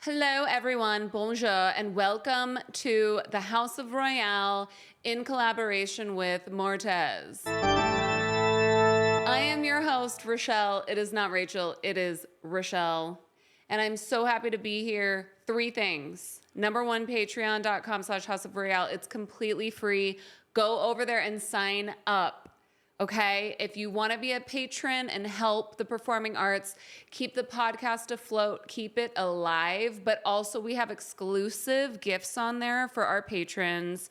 Hello, everyone. Bonjour, and welcome to the House of Royale in collaboration with MORTEZ. I am your host, Rochelle. It is not Rachel. It is Rochelle. And I'm so happy to be here. 3 things. Number 1, patreon.com/House of Royale. It's completely free. Go over there and sign up. Okay, if you want to be a patron and help the performing arts, keep the podcast afloat, keep it alive, but also we have exclusive gifts on there for our patrons.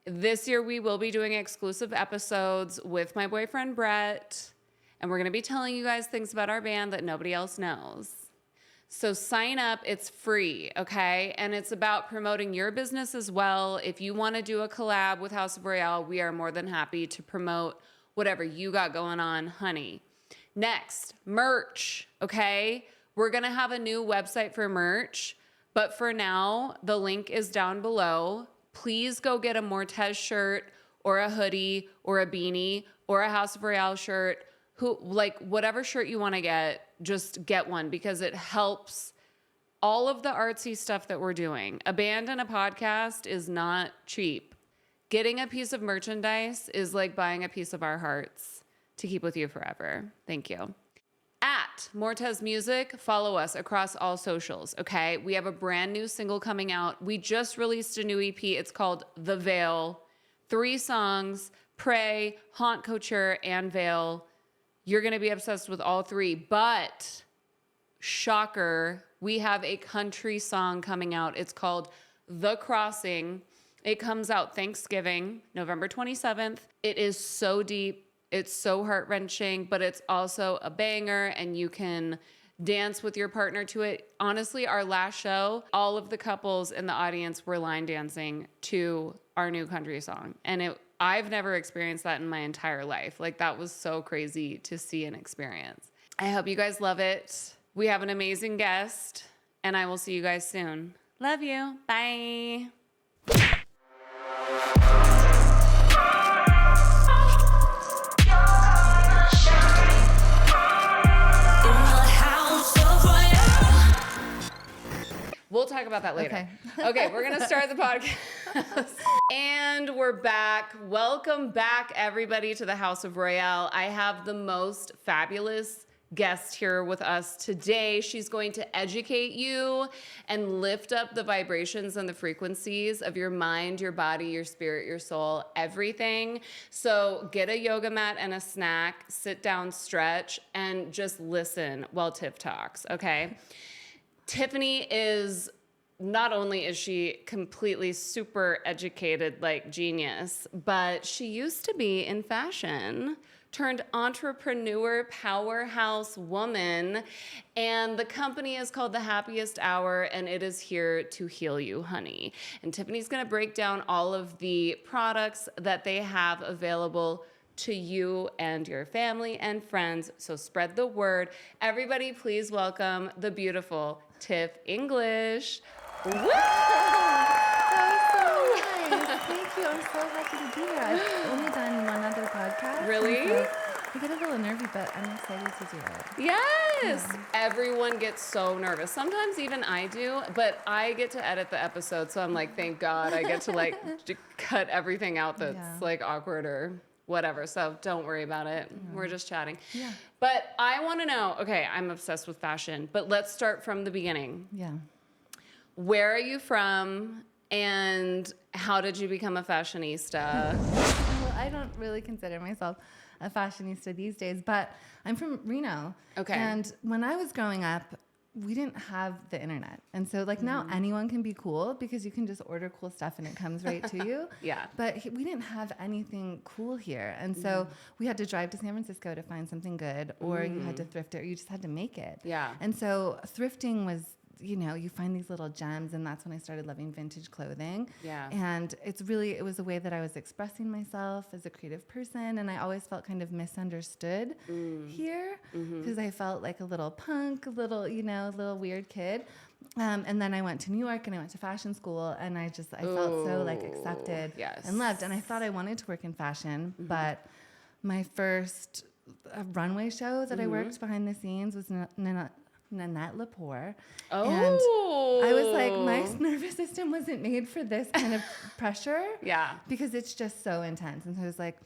This year we will be doing exclusive episodes with my boyfriend Brett, and we're going to be telling you guys things about our band that nobody else knows. So sign up, it's free, okay? And it's about promoting your business as well. If you want to do a collab with House of Royale, we are more than happy to promote whatever you got going on, honey. Next, merch, okay? We're gonna have a new website for merch, but for now, the link is down below. Please go get a MORTEZ shirt or a hoodie or a beanie or a House of Royale shirt. Whatever shirt you wanna get, just get one because it helps all of the artsy stuff that we're doing. A band and a podcast is not cheap. Getting a piece of merchandise is like buying a piece of our hearts to keep with you forever. Thank you. At MORTEZ Music, follow us across all socials, okay? We have a brand new single coming out. We just released a new EP. It's called The Veil. 3 songs, Pray, Haunt Couture, and Veil. You're gonna be obsessed with all 3, but shocker, we have a country song coming out. It's called The Crossing. It comes out Thanksgiving, November 27th. It is so deep. It's so heart-wrenching, but it's also a banger, and you can dance with your partner to it. Honestly, our last show, all of the couples in the audience were line dancing to our new country song. And I've never experienced that in my entire life. Like, that was so crazy to see and experience. I hope you guys love it. We have an amazing guest, and I will see you guys soon. Love you. Bye. We'll talk about that later. Okay, we're going to start the podcast. And we're back. Welcome back, everybody, to the House of Royale. I have the most fabulous guest here with us today. She's going to educate you and lift up the vibrations and the frequencies of your mind, your body, your spirit, your soul, everything. So get a yoga mat and a snack, sit down, stretch, and just listen while Tiff talks, okay? Tiffany not only is she completely super educated, like genius, but she used to be in fashion, turned entrepreneur, powerhouse woman, and the company is called the Happiest Hour, and it is here to heal you, honey. And Tiffany's gonna break down all of the products that they have available to you and your family and friends, so spread the word. Everybody, please welcome the beautiful Tiff English. Woo! That was so nice. Thank you. I'm so happy to be here. I've only done one other podcast. Really? So I get a little nervy, but I'm excited to do it. Yes! Yeah. Everyone gets so nervous. Sometimes even I do, but I get to edit the episode, so I'm like, thank God I get to cut everything out that's awkward or whatever. So don't worry about it. Yeah. We're just chatting. Yeah. But I want to know, okay, I'm obsessed with fashion, but let's start from the beginning. Yeah. Where are you from, and how did you become a fashionista? Well, I don't really consider myself a fashionista these days, but I'm from Reno. Okay. And when I was growing up, we didn't have the internet. And so now anyone can be cool because you can just order cool stuff and it comes right to you. Yeah. But we didn't have anything cool here. And so we had to drive to San Francisco to find something good, or you had to thrift it, or you just had to make it. Yeah. And so thrifting was, you find these little gems, and that's when I started loving vintage clothing. Yeah. And it was a way that I was expressing myself as a creative person, and I always felt kind of misunderstood here because I felt like a little punk, a little weird kid. And then I went to New York and I went to fashion school, and I felt so accepted and loved. And I thought I wanted to work in fashion, but my first runway show that I worked behind the scenes was Nanette Lepore. Oh, nervous system wasn't made for this kind of pressure. Yeah. Because it's just so intense. And so I was like,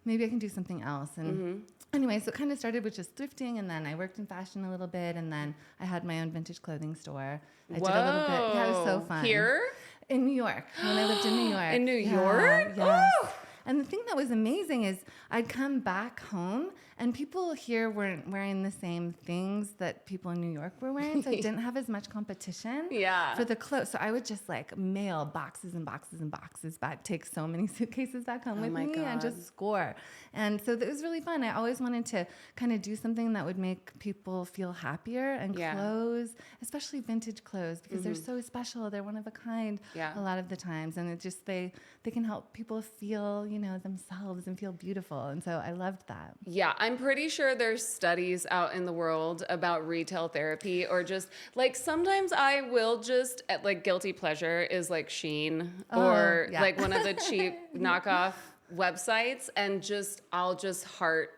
maybe I can do something else. And anyway, so it kind of started with just thrifting, and then I worked in fashion a little bit, and then I had my own vintage clothing store. I did a little bit. Yeah, it was so fun. Here? In New York, when I lived in New York. In New York? Yes. Ooh. And the thing that was amazing is I'd come back home and people here weren't wearing the same things that people in New York were wearing. So I didn't have as much competition for the clothes. So I would just like mail boxes and boxes and boxes back, take so many suitcases back home with me and just score. And so it was really fun. I always wanted to kind of do something that would make people feel happier, and clothes, especially vintage clothes, because they're so special. They're one of a kind a lot of the times. And it just, they can help people feel, you know, themselves and feel beautiful. And so I loved that. Yeah, I'm pretty sure there's studies out in the world about retail therapy, or just like sometimes I will just at like guilty pleasure is like Shein or like one of the cheap knockoff websites, and just I'll just heart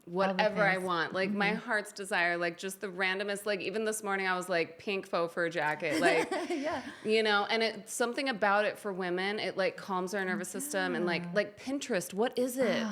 whatever I want, like my heart's desire, like just the randomest, like even this morning I was like pink faux fur jacket, like you know, and it's something about it for women, it like calms our nervous system. And like Pinterest, what is it?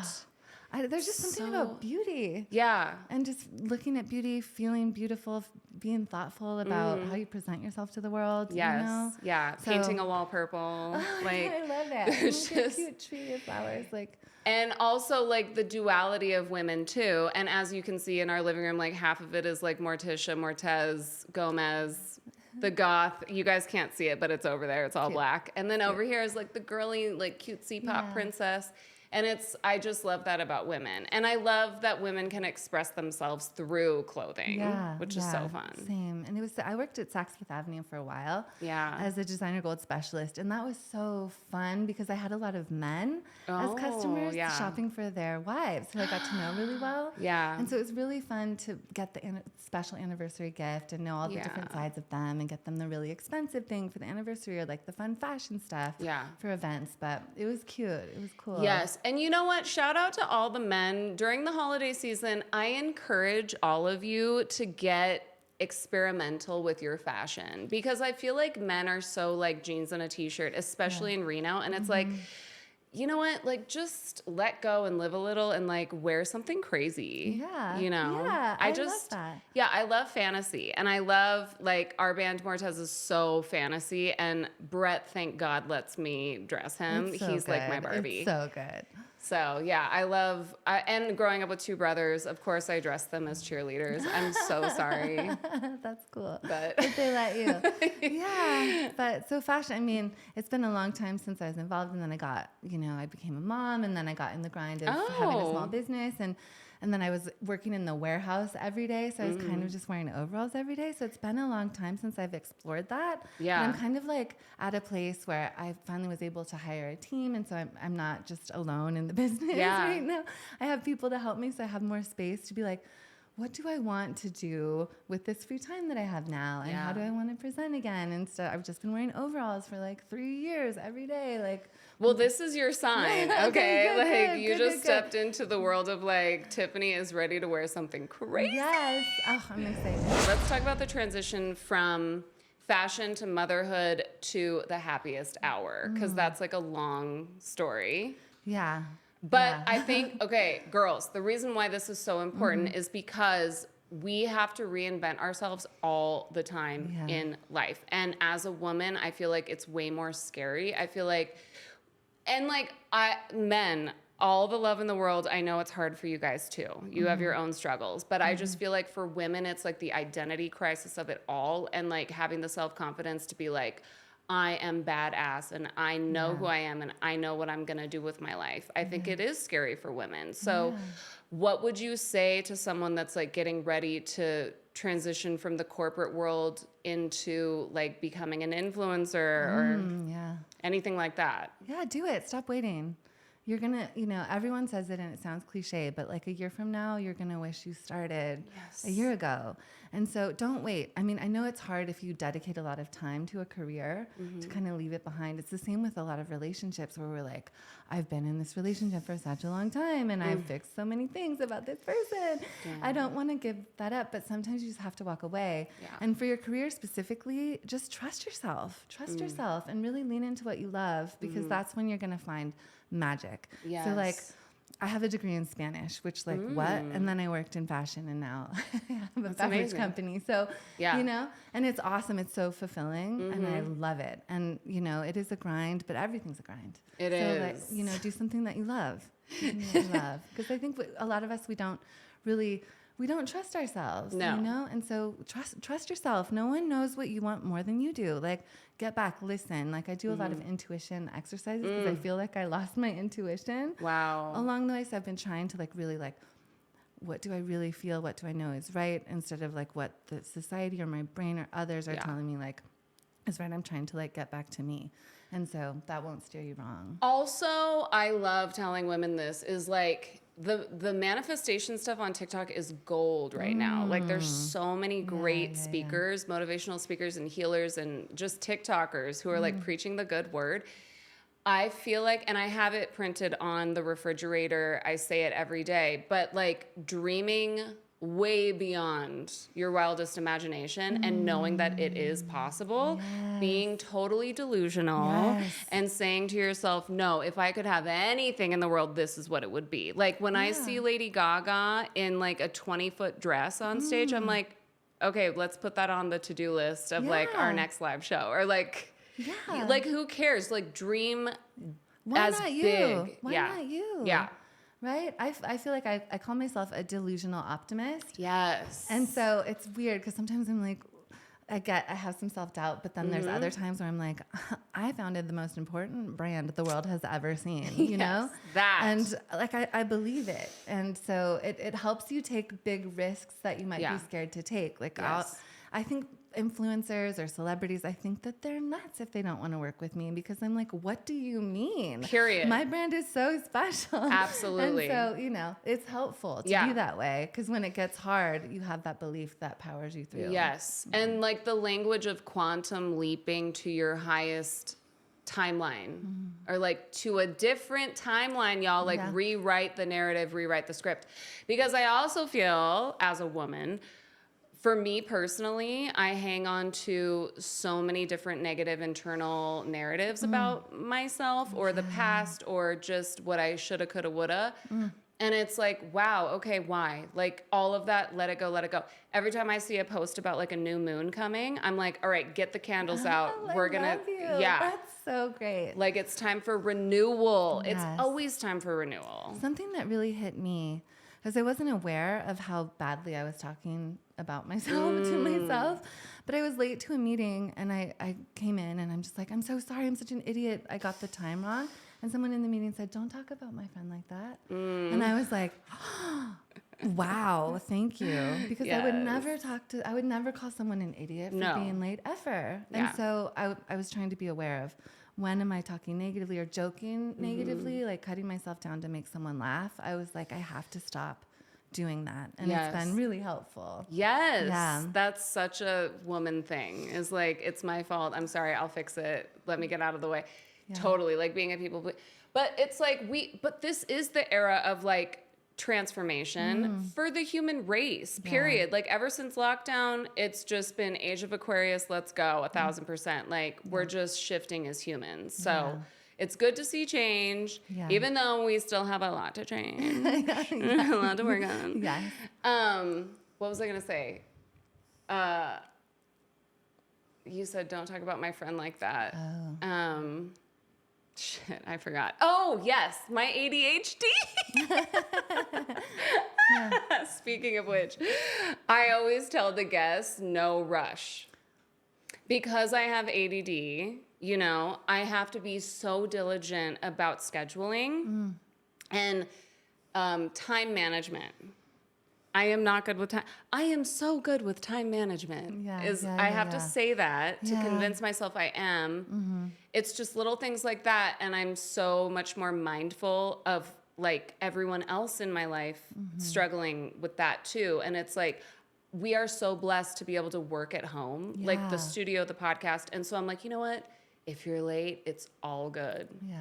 There's just something about beauty. Yeah. And just looking at beauty, feeling beautiful, being thoughtful about how you present yourself to the world. Yes. You know? Yeah. So, painting a wall purple. Like I love that. There's just a cute tree of flowers. Like, and also like the duality of women too. And as you can see in our living room, like half of it is like Morticia, Mortez, Gomez, the goth. You guys can't see it, but it's over there. It's all black. And then over here is like the girly, like cutesy pop princess. And I just love that about women. And I love that women can express themselves through clothing, which is so fun. Same. And I worked at Saks Fifth Avenue for a while as a designer gold specialist. And that was so fun because I had a lot of men as customers shopping for their wives who I got to know really well. Yeah. And so it was really fun to get the special anniversary gift and know all the different sides of them, and get them the really expensive thing for the anniversary, or like the fun fashion stuff for events. But it was cute. It was cool. Yes. And you know what? Shout out to all the men during the holiday season. I encourage all of you to get experimental with your fashion, because I feel like men are so like jeans and a t-shirt, especially in Reno. And it's like, you know what? Like, just let go and live a little, and like wear something crazy. Yeah. You know? Yeah. I love that. Yeah. I love fantasy. And I love, like, our band Mortez is so fantasy. And Brett, thank God, lets me dress him. It's so He's good. like my Barbie. It's so good. So yeah, and growing up with two brothers, of course I dressed them as cheerleaders. I'm so sorry. That's cool. But if they let you. Yeah. But so fashion, I mean, it's been a long time since I was involved, and then I became a mom, and then I got in the grind of having a small business, and then I was working in the warehouse every day, so I was kind of just wearing overalls every day. So it's been a long time since I've explored that. Yeah. And I'm kind of like at a place where I finally was able to hire a team, and so I'm not just alone in the business right now. I have people to help me, so I have more space to be like, what do I want to do with this free time that I have now? And how do I want to present again? And so I've just been wearing overalls for like 3 years every day. Like, well, this is your sign. Okay. Good, you just stepped into the world of like, Tiffany is ready to wear something crazy. Yes. Oh, I'm excited. Let's talk about the transition from fashion to motherhood to the happiest hour, because that's like a long story. Yeah. But I think, okay, girls, the reason why this is so important is because we have to reinvent ourselves all the time in life. And as a woman, I feel like it's way more scary. I feel like, and like men, all the love in the world, I know it's hard for you guys too. You have your own struggles. But I just feel like for women, it's like the identity crisis of it all. And like having the self-confidence to be like, I am badass, and I know who I am, and I know what I'm going to do with my life. I think it is scary for women. So what would you say to someone that's like getting ready to transition from the corporate world into like becoming an influencer or anything like that? Yeah, do it. Stop waiting. You're going to, everyone says it and it sounds cliche, but like a year from now, you're going to wish you started a year ago. And so don't wait. I mean, I know it's hard if you dedicate a lot of time to a career to kind of leave it behind. It's the same with a lot of relationships where we're like, I've been in this relationship for such a long time and I've fixed so many things about this person. Yeah. I don't want to give that up, but sometimes you just have to walk away. Yeah. And for your career specifically, just trust yourself. Trust yourself and really lean into what you love, because that's when you're going to find magic. Yes. So like, I have a degree in Spanish, which like what? And then I worked in fashion, and now I have a beverage amazing. company. So, Yeah. you know, and it's awesome. It's so fulfilling and I love it. And, you know, it is a grind, but everything's a grind. It so like, is. you know, do something that you love. Because I think a lot of us, we don't trust ourselves, No. you know? And so trust yourself. No one knows what you want more than you do. Like, get back, listen. Like, I do a lot of intuition exercises because I feel like I lost my intuition. Wow. Along the way, so I've been trying to like really like, what do I really feel? What do I know is right? Instead of like what the society or my brain or others are telling me like is right. I'm trying to like get back to me. And so that won't steer you wrong. Also, I love telling women this is like the manifestation stuff on TikTok is gold right now. Like there's so many great speakers, motivational speakers and healers and just TikTokers who are like preaching the good word. I feel like, and I have it printed on the refrigerator, I say it every day, but like dreaming way beyond your wildest imagination and knowing that it is possible, being totally delusional and saying to yourself, no, if I could have anything in the world, this is what it would be. Like when I see Lady Gaga in like a 20-foot dress on stage, I'm like, okay, let's put that on the to-do list of like our next live show, or like, like who cares? Like dream Why as not you? big. Why not you? Yeah. Right? I feel like I call myself a delusional optimist. Yes. And so it's weird because sometimes I'm like, I have some self-doubt, but then there's other times where I'm like, I founded the most important brand the world has ever seen, you know? That. And like, I believe it. And so it helps you take big risks that you might be scared to take. Like I think influencers or celebrities, I think that they're nuts if they don't want to work with me, because I'm like, what do you mean? Period. My brand is so special. Absolutely. And so, you know, it's helpful to be that way, because when it gets hard, you have that belief that powers you through. Yes. And like the language of quantum leaping to your highest timeline or like to a different timeline, y'all, like rewrite the narrative, rewrite the script. Because I also feel as a woman, for me personally, I hang on to so many different negative internal narratives about myself or the past or just what I shoulda, coulda, woulda. And it's like, wow, okay, why? Like all of that, let it go, let it go. Every time I see a post about like a new moon coming, I'm like, all right, get the candles out. We're gonna, That's so great. Like it's time for renewal. Yes. It's always time for renewal. Something that really hit me, because I wasn't aware of how badly I was talking about myself to myself, but I was late to a meeting and I came in and I'm just like, I'm so sorry, I'm such an idiot. I got the time wrong. And someone in the meeting said, don't talk about my friend like that. And I was like, wow, thank you. Because I would never call someone an idiot for being late ever. And so I was trying to be aware of, when am I talking negatively or joking negatively, like cutting myself down to make someone laugh? I was like, I have to stop doing that. And it's been really helpful. Yes. Yeah. That's such a woman thing. Is like, it's my fault. I'm sorry. I'll fix it. Let me get out of the way. Yeah. Totally. Like being a people. But it's like but this is the era of like transformation for the human race, period. Like ever since lockdown, it's just been age of Aquarius. Let's go 1,000%. Like we're just shifting as humans. So it's good to see change, even though we still have a lot to change, a lot to work on. Yes. What was I going to say? You said, don't talk about my friend like that. Oh. Shit, I forgot. Oh, yes, my ADHD. Speaking of which, I always tell the guests, no rush. Because I have ADD, you know, I have to be so diligent about scheduling and time management. I am not good with time. I am so good with time management. I have to say that to convince myself I am. It's just little things like that. And I'm so much more mindful of like everyone else in my life struggling with that too. And it's like, we are so blessed to be able to work at home, like the Yeah. studio, the podcast. And so I'm like, you know what? If you're late, it's all good. Yeah.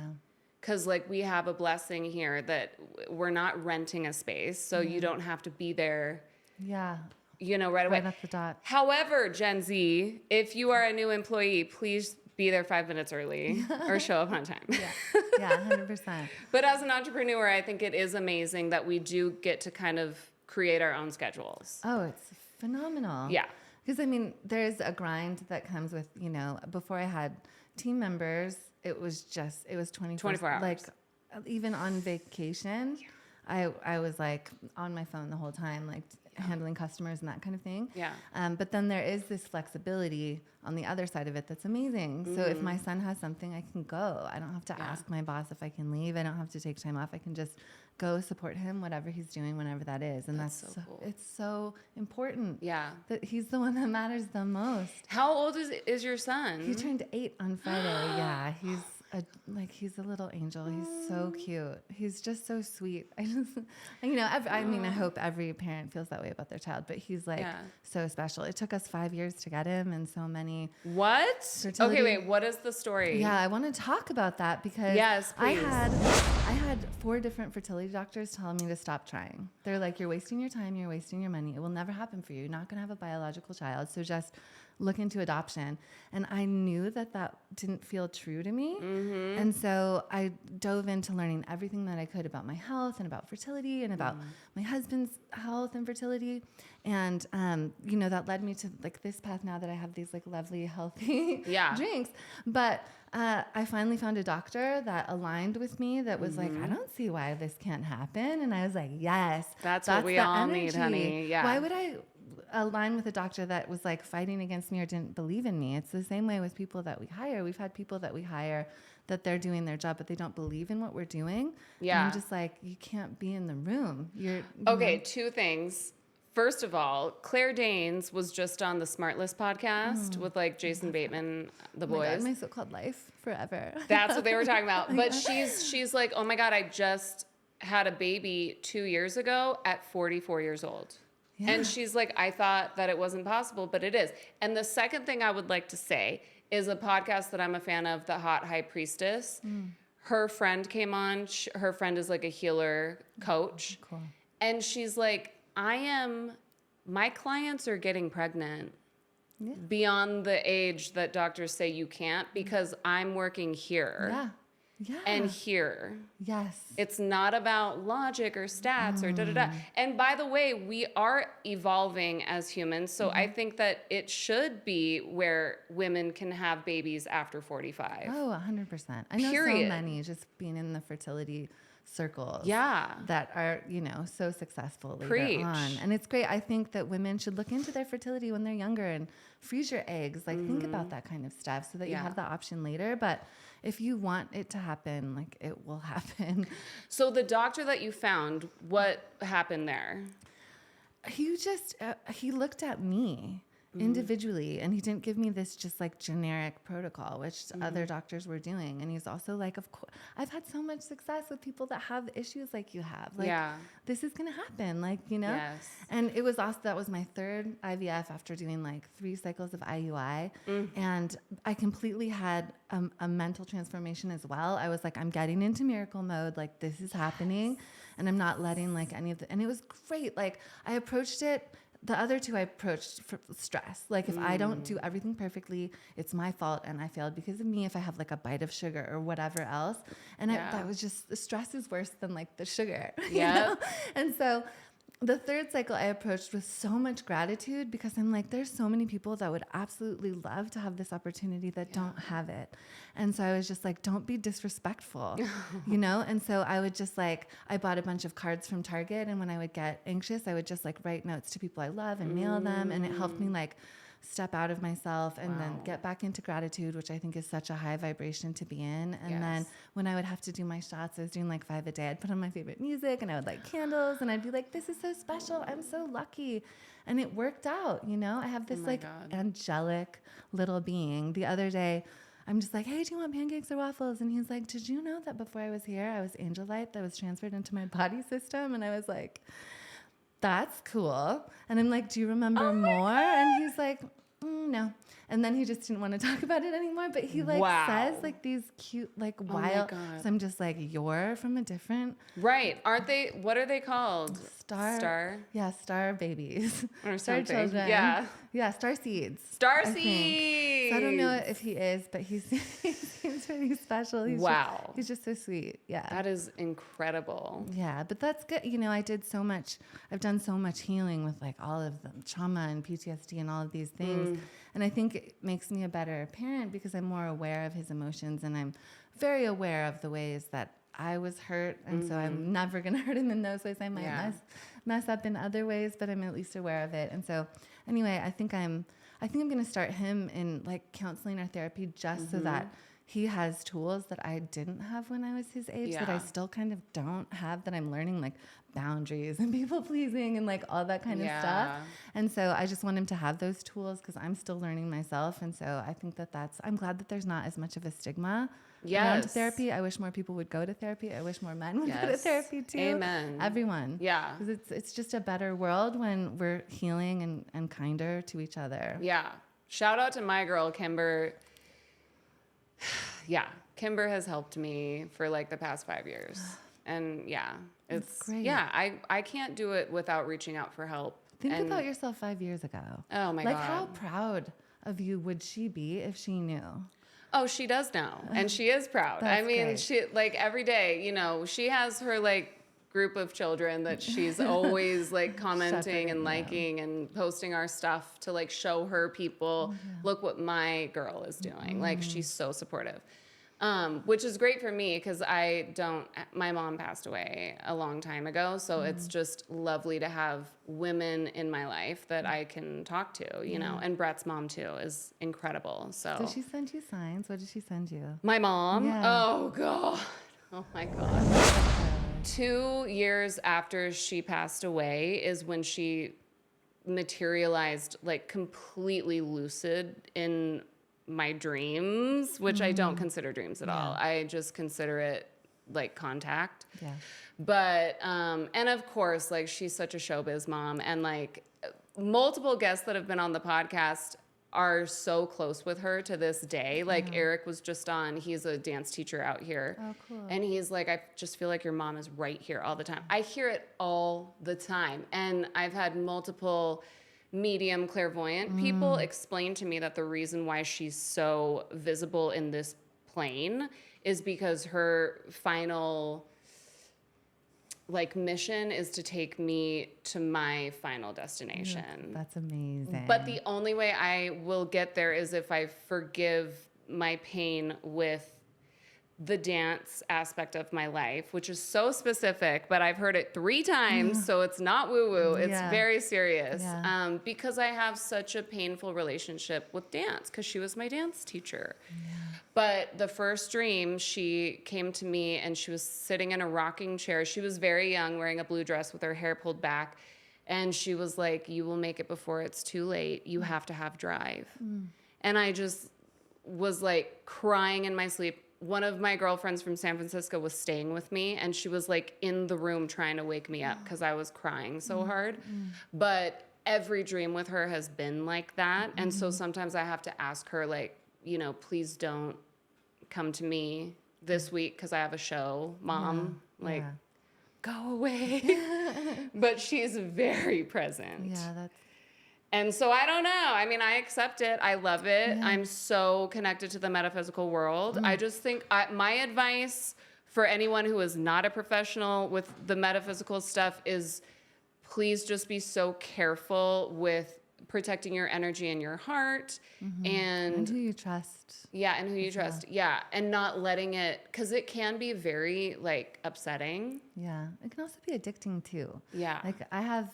Because like we have a blessing here that we're not renting a space, so you don't have to be there, Yeah. right away. Right at the dot. However, Gen Z, if you are a new employee, please be there 5 minutes early or show up on time. Yeah. Yeah. 100%. But as an entrepreneur, I think it is amazing that we do get to kind of create our own schedules. Oh, it's phenomenal. Yeah. Because, I mean, there's a grind that comes with, before I had team members, it was 24 hours. Like, even on vacation, I was like on my phone the whole time, like handling customers and that kind of thing. Yeah. But then there is this flexibility on the other side of it that's amazing. So if my son has something, I can go. I don't have to ask my boss if I can leave. I don't have to take time off. I can just go support him, whatever he's doing, whenever that is. And that's so cool. It's so important. Yeah. That he's the one that matters the most. How old is your son? He turned 8 on Friday. Yeah, he's a little angel. He's so cute. He's just so sweet. I hope every parent feels that way about their child, but he's like so special. It took us 5 years to get him, and so many. What? Fertility. Okay, wait. What is the story? Yeah, I want to talk about that because Yes, please. I had 4 different fertility doctors telling me to stop trying. They're like, you're wasting your time, you're wasting your money. It will never happen for you. You're not going to have a biological child, so just look into adoption. And I knew that didn't feel true to me. Mm-hmm. And so I dove into learning everything that I could about my health and about fertility and about my husband's health and fertility. And, that led me to like this path now that I have these like lovely, healthy drinks. But I finally found a doctor that aligned with me that was like, I don't see why this can't happen. And I was like, yes. That's what we all need, honey. Yeah. Why would I align with a doctor that was like fighting against me or didn't believe in me? It's the same way with people that we hire. We've had people that we hire that they're doing their job, but they don't believe in what we're doing. Yeah. And I'm just like, you can't be in the room. Okay, 2 things. First of all, Claire Danes was just on the Smartless podcast with like Jason Bateman, the boys. Oh my God, my so-called life forever. That's what they were talking about. But she's like, oh my God, I just had a baby 2 years ago at 44 years old. Yeah. And she's like, I thought that it wasn't possible, but it is. And the second thing I would like to say is a podcast that I'm a fan of, The Hot High Priestess. Her friend came on. Her friend is like a healer coach. Cool. And she's like, my clients are getting pregnant beyond the age that doctors say you can't because I'm working here. Yeah. Yeah. And here. Yes. It's not about logic or stats or da-da-da. And by the way, we are evolving as humans. So I think that it should be where women can have babies after 45. Oh, 100%. I know so many just being in the fertility circles that are, so successful later on. And it's great. I think that women should look into their fertility when they're younger and freeze your eggs. Like think about that kind of stuff so that you have the option later. But if you want it to happen, like it will happen. So the doctor that you found, what happened there? He looked at me individually, and he didn't give me this just like generic protocol, which other doctors were doing. And he's also like, of course, I've had so much success with people that have issues like you have. Like, this is going to happen. Like, Yes. And it was also, that was my 3rd IVF after doing like 3 cycles of IUI. And I completely had a mental transformation as well. I was like, I'm getting into miracle mode. Like this is happening and I'm not letting like any of and it was great. Like I approached it. The other 2 I approached for stress. Like if I don't do everything perfectly, it's my fault and I failed because of me if I have like a bite of sugar or whatever else. And that was just, the stress is worse than like the sugar. Yeah. And so the 3rd cycle I approached with so much gratitude because I'm like, there's so many people that would absolutely love to have this opportunity that don't have it. And so I was just like, don't be disrespectful, And so I would just like, I bought a bunch of cards from Target. And when I would get anxious, I would just like write notes to people I love and mail them. And it helped me like step out of myself and then get back into gratitude, which I think is such a high vibration to be in. And then when I would have to do my shots, I was doing like 5 a day. I'd put on my favorite music and I would light candles and I'd be like, this is so special. I'm so lucky. And it worked out, I have this angelic little being. The other day, I'm just like, hey, do you want pancakes or waffles? And he's like, did you know that before I was here, I was angel light that was transferred into my body system? And I was like, that's cool. And I'm like, do you remember more? And he's like, no. And then he just didn't want to talk about it anymore. But he like says like these cute, like wild. So I'm just like, you're from a different. Right. Aren't they? What are they called? Star. Yeah. Star babies. Or Star something. children. Yeah. Yeah. Star seeds. Star I seeds. think. So I don't know if he is, but he seems really special. He's just so sweet. Yeah. That is incredible. Yeah. But that's good. You know, I've done so much healing with like all of the trauma and PTSD and all of these things. And I think it makes me a better parent because I'm more aware of his emotions and I'm very aware of the ways that I was hurt. And so I'm never going to hurt him in those ways. I might mess up in other ways, but I'm at least aware of it. And so anyway, I think I'm going to start him in like counseling or therapy just so that he has tools that I didn't have when I was his age that I still kind of don't have, that I'm learning, like boundaries and people pleasing and like all that kind of stuff. And so I just want him to have those tools because I'm still learning myself. And so I think I'm glad that there's not as much of a stigma around therapy. I wish more people would go to therapy. I wish more men would go to therapy too. Amen. Everyone. Yeah. Because it's just a better world when we're healing and kinder to each other. Yeah. Shout out to my girl, Kimber. Yeah. Kimber has helped me for like the past 5 years. And yeah, it's great. Yeah, I can't do it without reaching out for help. Think about yourself 5 years ago. Oh my God. Like how proud of you would she be if she knew? Oh, she does now. And she is proud. I mean, great. she like every day, you know, she has her like group of children that she's always like commenting and liking and posting our stuff to like show her people, look what my girl is doing. Like she's so supportive. Which is great for me because my mom passed away a long time ago. So it's just lovely to have women in my life that I can talk to, you know, and Brett's mom too is incredible. So Did she send you signs? What did she send you? My mom? Yeah. Oh God. Oh my God. 2 years after she passed away is when she materialized like completely lucid in my dreams, which I don't consider dreams at all. I just consider it like contact. Yeah. But, and of course, like she's such a showbiz mom and like multiple guests that have been on the podcast are so close with her to this day. Like Eric was just on, he's a dance teacher out here. Oh, cool. And he's like, I just feel like your mom is right here all the time. I hear it all the time. And I've had multiple medium clairvoyant people explain to me that the reason why she's so visible in this plane is because her final like mission is to take me to my final destination. That's amazing. But the only way I will get there is if I forgive my pain with the dance aspect of my life, which is so specific, but I've heard it 3 times, so it's not woo-woo. It's very serious. Yeah. Because I have such a painful relationship with dance, because she was my dance teacher. Yeah. But the first dream, she came to me and she was sitting in a rocking chair. She was very young, wearing a blue dress with her hair pulled back. And she was like, you will make it before it's too late. You have to have drive. And I just was like crying in my sleep. One of my girlfriends from San Francisco was staying with me and she was like in the room trying to wake me up because I was crying so hard. But every dream with her has been like that. And so sometimes I have to ask her like, you know, please don't come to me this week because I have a show, Mom. Like, go away. But she's very present. Yeah, that's... And so I don't know. I mean, I accept it. I love it. Yeah. I'm so connected to the metaphysical world. I just think my advice for anyone who is not a professional with the metaphysical stuff is please just be so careful with protecting your energy and your heart and who you trust. Yeah, and who you trust. Yeah, and not letting it, because it can be very like upsetting. Yeah, it can also be addicting too. Yeah. Like I have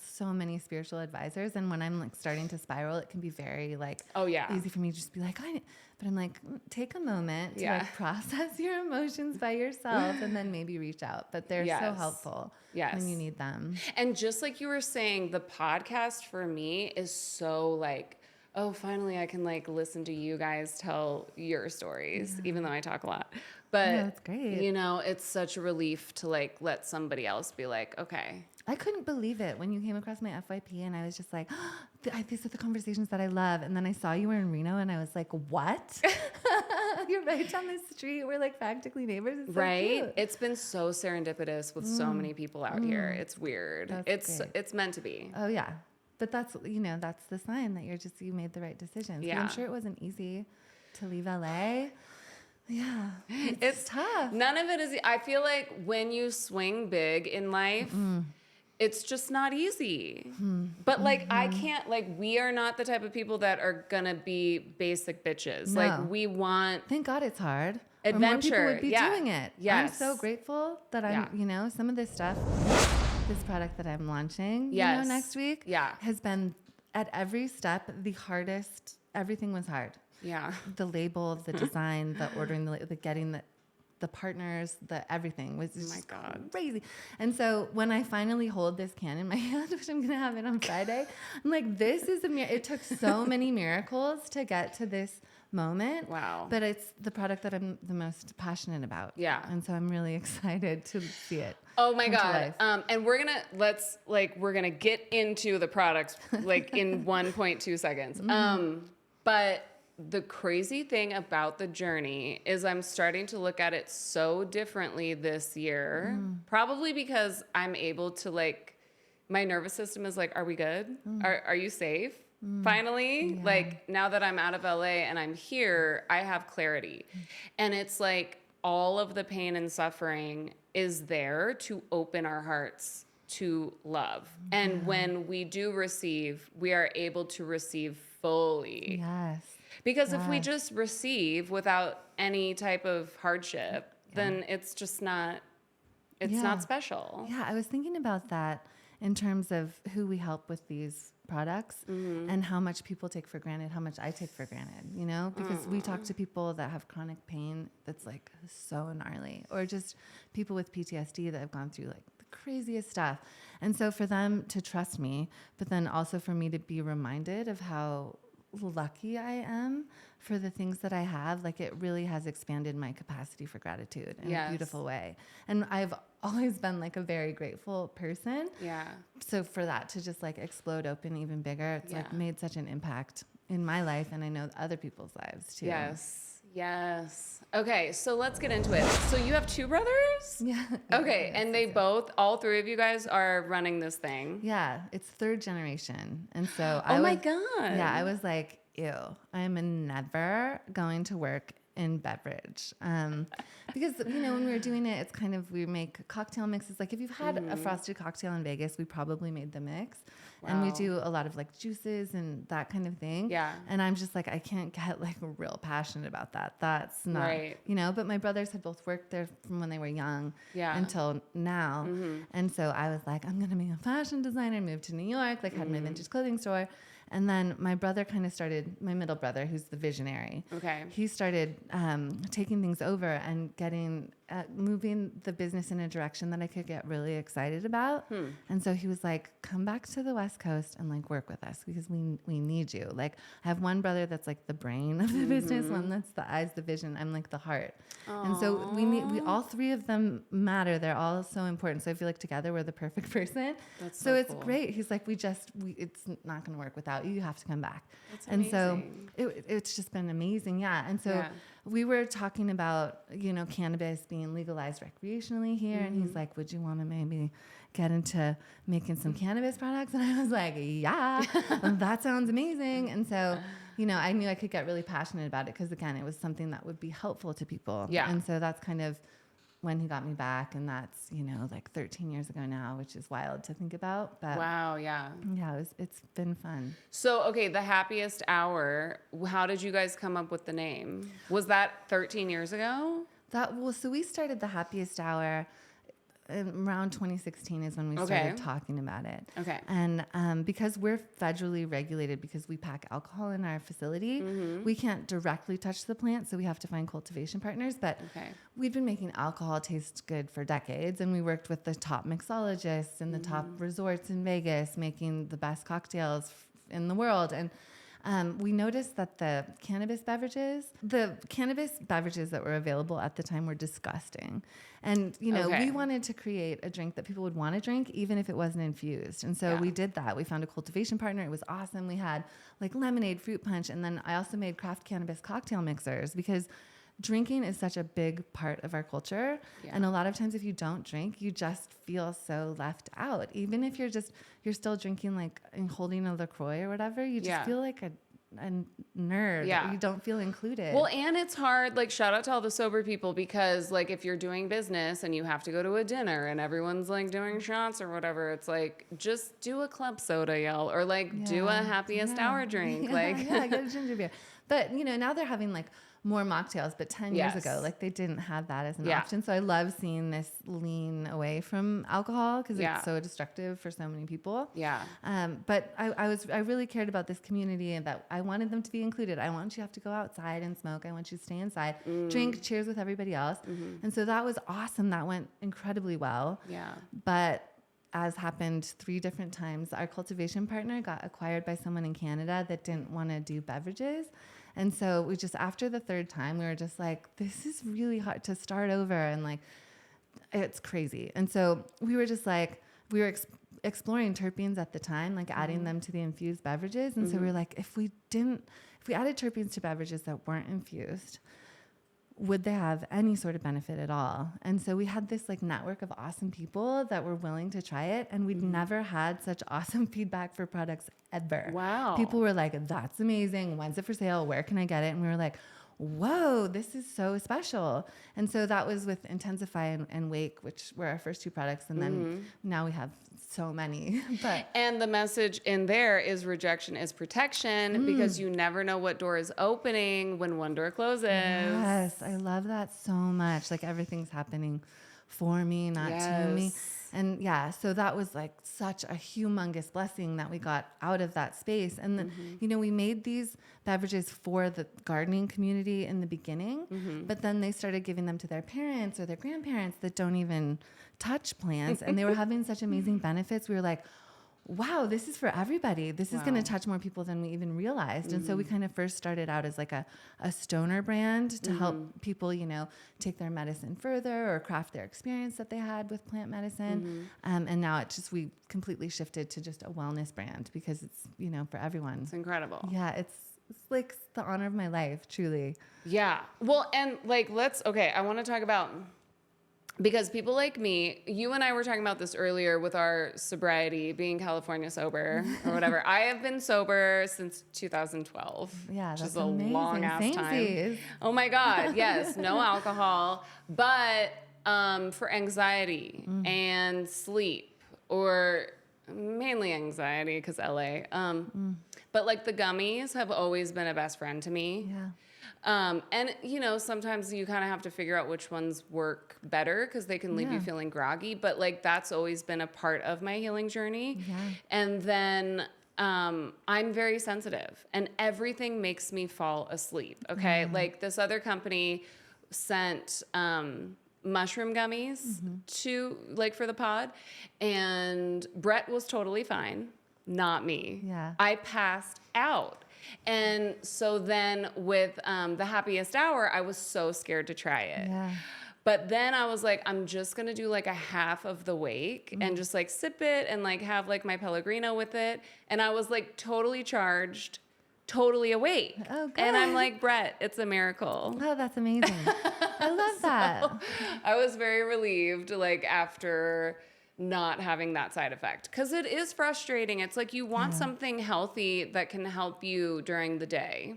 so many spiritual advisors, and when I'm like starting to spiral, it can be very like easy for me to just be like, but I'm like, take a moment to like process your emotions by yourself and then maybe reach out. But they're so helpful when you need them. And just like you were saying, the podcast for me is so like oh, finally I can like listen to you guys tell your stories, even though I talk a lot. But Yeah, that's great. you know, it's such a relief to like let somebody else be like, okay. I couldn't believe it when you came across my FYP, and I was just like, these are the conversations that I love. And then I saw you were in Reno, and I was like, what? You're right down the street. We're like practically neighbors. It's Right? So cute. It's been so serendipitous with so many people out here. It's weird. That's great. It's meant to be. Oh yeah. But that's, that's the sign that you made the right decisions. Yeah. I'm sure it wasn't easy to leave LA. Yeah. It's tough. None of it is. I feel like when you swing big in life, it's just not easy. But like, I can't, like, we are not the type of people that are gonna be basic bitches. No. Like, we want Thank God it's hard. adventure. Or more people would be Yeah. doing it. Yes. I'm so grateful that I'm, some of this stuff, this product that I'm launching, Yes. next week, Yeah. has been at every step the hardest. Everything was hard. Yeah. The label, the design, the ordering, the getting the partners, the everything was just crazy. And so when I finally hold this can in my hand, which I'm gonna have it on Friday, I'm like, this is a miracle. It took so many miracles to get to this moment. Wow. But it's the product that I'm the most passionate about. Yeah. And so I'm really excited to see it. Oh my come to God. life. And we're gonna get into the products like in 1.2 seconds. But the crazy thing about the journey is I'm starting to look at it so differently this year, probably because I'm able to like, my nervous system is like, are we good? Are you safe? Finally, like now that I'm out of LA and I'm here, I have clarity. And it's like all of the pain and suffering is there to open our hearts to love. And when we do receive, we are able to receive fully. Yes. Because if we just receive without any type of hardship, then it's just not, it's not special. Yeah, I was thinking about that in terms of who we help with these products and how much people take for granted, how much I take for granted, because we talk to people that have chronic pain that's like so gnarly, or just people with PTSD that have gone through like the craziest stuff. And so for them to trust me, but then also for me to be reminded of how lucky I am for the things that I have, like it really has expanded my capacity for gratitude in a beautiful way. And I've always been like a very grateful person. Yeah. So for that to just like explode open even bigger, it's like made such an impact in my life, and I know other people's lives too. Yes. Okay, so let's get into it. So you have two brothers? Yeah. Okay, and they both, all three of you guys are running this thing. Yeah, it's third generation. And so Oh my God. Yeah, I was like, ew, I'm never going to work in beverage. Because, when we were doing it, it's kind of, we make cocktail mixes. Like if you've had a frosted cocktail in Vegas, we probably made the mix. Wow. And we do a lot of like juices and that kind of thing. Yeah. And I'm just like, I can't get like real passionate about that. That's not, Right. but my brothers had both worked there from when they were young until now. And so I was like, I'm going to be a fashion designer, moved to New York, like had my vintage clothing store. And then my brother kind of started, my middle brother, who's the visionary. Okay. He started taking things over and moving the business in a direction that I could get really excited about. And so he was like, come back to the West Coast and like work with us because we need you. Like I have one brother that's like the brain of the business, one that's the eyes, the vision. I'm like the heart. Aww. And so we all three of them matter. They're all so important. So I feel like together we're the perfect person. That's so it's cool. great. He's like, it's not going to work without you. You have to come back. That's and amazing. so it's just been amazing. Yeah. And so we were talking about, cannabis being legalized recreationally here. And he's like, would you want to maybe get into making some cannabis products? And I was like, yeah, that sounds amazing. And so, I knew I could get really passionate about it because, again, it was something that would be helpful to people. Yeah. And so that's kind of when he got me back. And that's, like 13 years ago now, which is wild to think about. But wow, yeah. Yeah, it's been fun. So, okay, the Happiest Hour, how did you guys come up with the name? Was that 13 years ago? So we started the Happiest Hour around 2016 is when we started talking about it. Okay. And because we're federally regulated, because we pack alcohol in our facility, we can't directly touch the plant, so we have to find cultivation partners. But we've been making alcohol taste good for decades, and we worked with the top mixologists and the top resorts in Vegas, making the best cocktails in the world. And we noticed that the cannabis beverages that were available at the time were disgusting. And, we wanted to create a drink that people would want to drink, even if it wasn't infused. And so we did that. We found a cultivation partner. It was awesome. We had like lemonade, fruit punch. And then I also made craft cannabis cocktail mixers because drinking is such a big part of our culture. Yeah. And a lot of times if you don't drink, you just feel so left out. Even if you're still drinking like and holding a LaCroix or whatever, you just feel like a nerd. Yeah. You don't feel included. Well, and it's hard, like shout out to all the sober people, because like if you're doing business and you have to go to a dinner and everyone's like doing shots or whatever, it's like just do a club soda, y'all, or like do a happiest hour drink. Get a ginger beer. But now they're having like more mocktails, but 10 years ago, like they didn't have that as an option. So I love seeing this lean away from alcohol because it's so destructive for so many people. Yeah. But I really cared about this community and that I wanted them to be included. I want you to have to go outside and smoke. I want you to stay inside, drink, cheers with everybody else. Mm-hmm. And so that was awesome. That went incredibly well. Yeah. But as happened 3 different times, our cultivation partner got acquired by someone in Canada that didn't want to do beverages. And so we just, after the 3rd time, we were just like, this is really hard to start over. And like, it's crazy. And so we were just like, we were exploring terpenes at the time, like adding them to the infused beverages. And so we were like, if we added terpenes to beverages that weren't infused, would they have any sort of benefit at all? And so we had this like network of awesome people that were willing to try it. And we'd never had such awesome feedback for products ever. Wow. People were like, that's amazing. When's it for sale? Where can I get it? And we were like, whoa, this is so special. And so that was with Intensify and Wake, which were our first 2 products. And then now we have so many. And the message in there is rejection is protection because you never know what door is opening when one door closes. Yes, I love that so much. Like everything's happening for me, not to me. And so that was like such a humongous blessing that we got out of that space. And then, we made these beverages for the gardening community in the beginning, but then they started giving them to their parents or their grandparents that don't even touch plants. And they were having such amazing benefits. We were like, wow, this is for everybody. This is going to touch more people than we even realized. And so we kind of first started out as like a stoner brand to help people, take their medicine further or craft their experience that they had with plant medicine. And now we completely shifted to just a wellness brand because it's, for everyone. It's incredible. Yeah, it's like the honor of my life, truly. Yeah. Well, and like, I want to talk about, because people like me, you and I were talking about this earlier with our sobriety, being California sober or whatever. I have been sober since 2012. Yeah, which that's is a amazing. long ass Samesies. time. Oh my God, yes, no alcohol, but for anxiety and sleep, or mainly anxiety because LA. But like the gummies have always been a best friend to me. Yeah. And, sometimes you kind of have to figure out which ones work better because they can leave you feeling groggy. But, like, that's always been a part of my healing journey. Yeah. And then I'm very sensitive. And everything makes me fall asleep, okay? Like, this other company sent mushroom gummies to, like, for the pod. And Brett was totally fine. Not me. Yeah. I passed out. And so then with the Happiest Hour, I was so scared to try it. Yeah. But then I was like, I'm just going to do like a half of the wake and just like sip it and like have like my Pellegrino with it. And I was like totally charged, totally awake. Oh, good. And I'm like, Brett, it's a miracle. Oh, that's amazing. I love that. I was very relieved, like after not having that side effect, because it is frustrating. It's like you want something healthy that can help you during the day,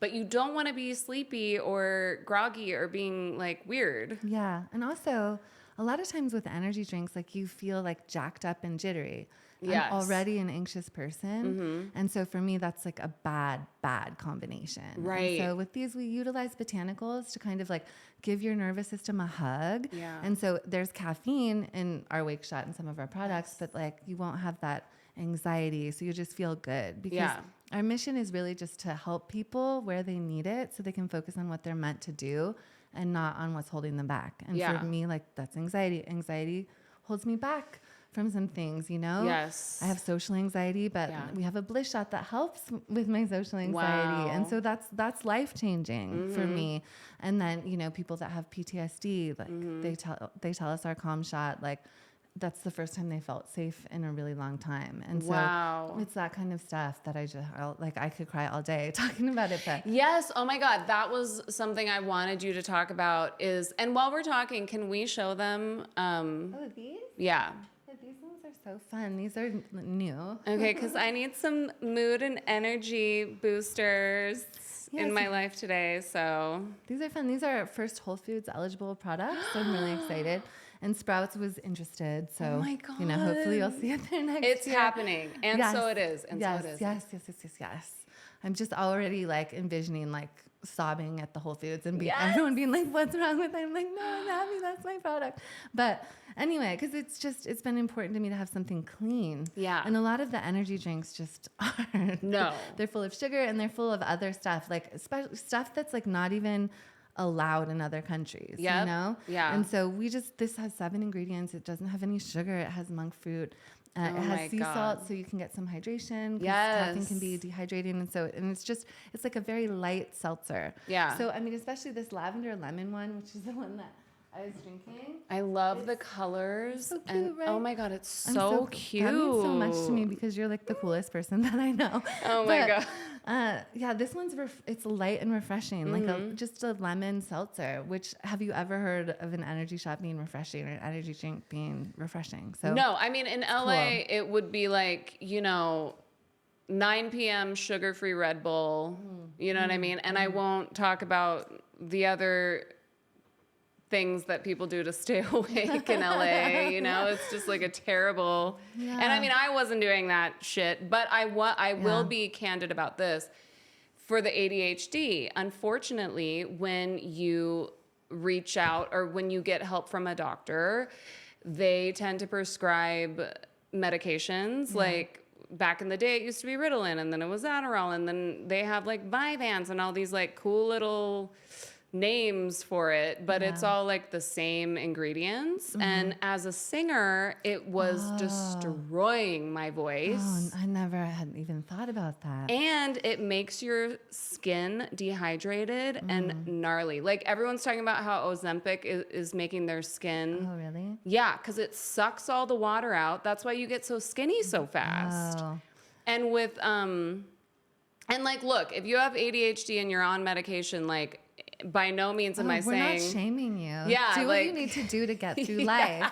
but you don't want to be sleepy or groggy or being like weird. Yeah. And also a lot of times with energy drinks, like you feel like jacked up and jittery. Yes. I'm already an anxious person. And so for me, that's like a bad combination. Right. And so with these, we utilize botanicals to kind of like give your nervous system a hug. Yeah. And so there's caffeine in our Wake Shot and some of our products, but like you won't have that anxiety. So you just feel good because our mission is really just to help people where they need it so they can focus on what they're meant to do and not on what's holding them back. And for me, like that's anxiety. Anxiety holds me back from some things, you know? Yes. I have social anxiety, but we have a bliss shot that helps with my social anxiety. Wow. And so that's life-changing for me. And then, you know, people that have PTSD, like they tell us our calm shot, like that's the first time they felt safe in a really long time. And so it's that kind of stuff that I could cry all day talking about it. But yes. Oh my God. That was something I wanted you to talk about and while we're talking, can we show them? These? Yeah. These ones are so fun. These are new. Okay. Cause I need some mood and energy boosters in my life today. So these are fun. These are first Whole Foods eligible products. So I'm really excited. And Sprouts was interested, so oh my God. You know, hopefully you'll see it there next year. It's happening, and so it is, and yes, so it is. Yes. I'm just already like envisioning like sobbing at the Whole Foods and everyone being like, "What's wrong with it?" I'm like, "No, I'm happy. That's my product." But anyway, because it's been important to me to have something clean. Yeah. And a lot of the energy drinks just aren't. No. They're full of sugar and they're full of other stuff, like especially stuff that's like not even allowed in other countries, you know? Yeah. And so this has 7 ingredients. It doesn't have any sugar. It has monk fruit. It has sea salt, so you can get some hydration. Yes. Caffeine can be dehydrating. And it's like a very light seltzer. Yeah. So, I mean, especially this lavender lemon one, which is the one that I was drinking. I love the colors. So cute, and right? oh my God, it's so cute. That means so much to me because you're like the coolest person that I know. Oh my God. Yeah, this one's it's light and refreshing, like just a lemon seltzer. Which have you ever heard of an energy shot being refreshing or an energy drink being refreshing? So no, I mean in LA it would be like 9 p.m. sugar-free Red Bull. You know what I mean? And I won't talk about the other things that people do to stay awake in LA, you know, it's just like a terrible, and I mean, I wasn't doing that shit, but I will be candid about this. For the ADHD, unfortunately, when you reach out or when you get help from a doctor, they tend to prescribe medications like back in the day, it used to be Ritalin, and then it was Adderall, and then they have like Vyvanse and all these like cool little names for it, but it's all like the same ingredients. And as a singer, it was destroying my voice. Oh, I never had even thought about that. And it makes your skin dehydrated and gnarly. Like everyone's talking about how Ozempic is making their skin. Oh, really? Yeah, because it sucks all the water out. That's why you get so skinny so fast. Oh. And with and like, look, if you have ADHD and you're on medication, like, by no means am I we're saying. not shaming you. Yeah, do what you need to do to get through life.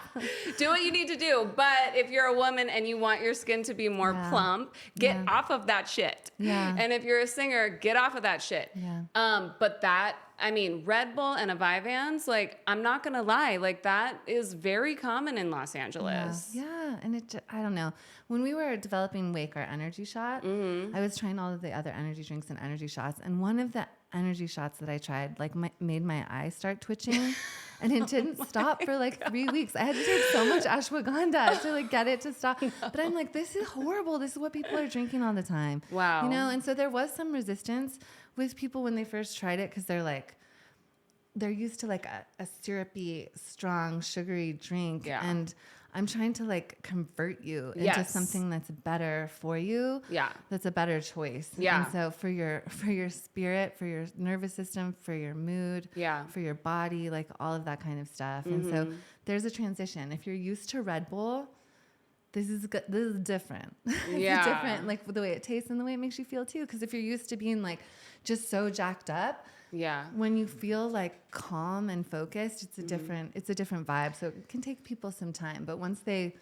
Do what you need to do. But if you're a woman and you want your skin to be more plump, get off of that shit. Yeah. And if you're a singer, get off of that shit. Yeah. But I mean, Red Bull and a Vyvanse, like, I'm not gonna lie, like that is very common in Los Angeles. Yeah. And I don't know. When we were developing Wake, our energy shot, I was trying all of the other energy drinks and energy shots. And one of the energy shots that I tried, like made my eyes start twitching and it didn't stop for like 3 weeks. I had to take so much ashwagandha to like get it to stop. But I'm like, this is horrible. This is what people are drinking all the time. Wow. You know? And so there was some resistance with people when they first tried it because they're used to like a syrupy, strong, sugary drink. Yeah. And I'm trying to like convert you into something that's better for you. Yeah. That's a better choice. Yeah. And so for your spirit, for your nervous system, for your mood, for your body, like all of that kind of stuff. And so there's a transition. If you're used to Red Bull, this is good. This is different. It's different, like the way it tastes and the way it makes you feel too. Because if you're used to being like just so jacked up, when you feel like calm and focused, it's a different vibe. So it can take people some time, but once they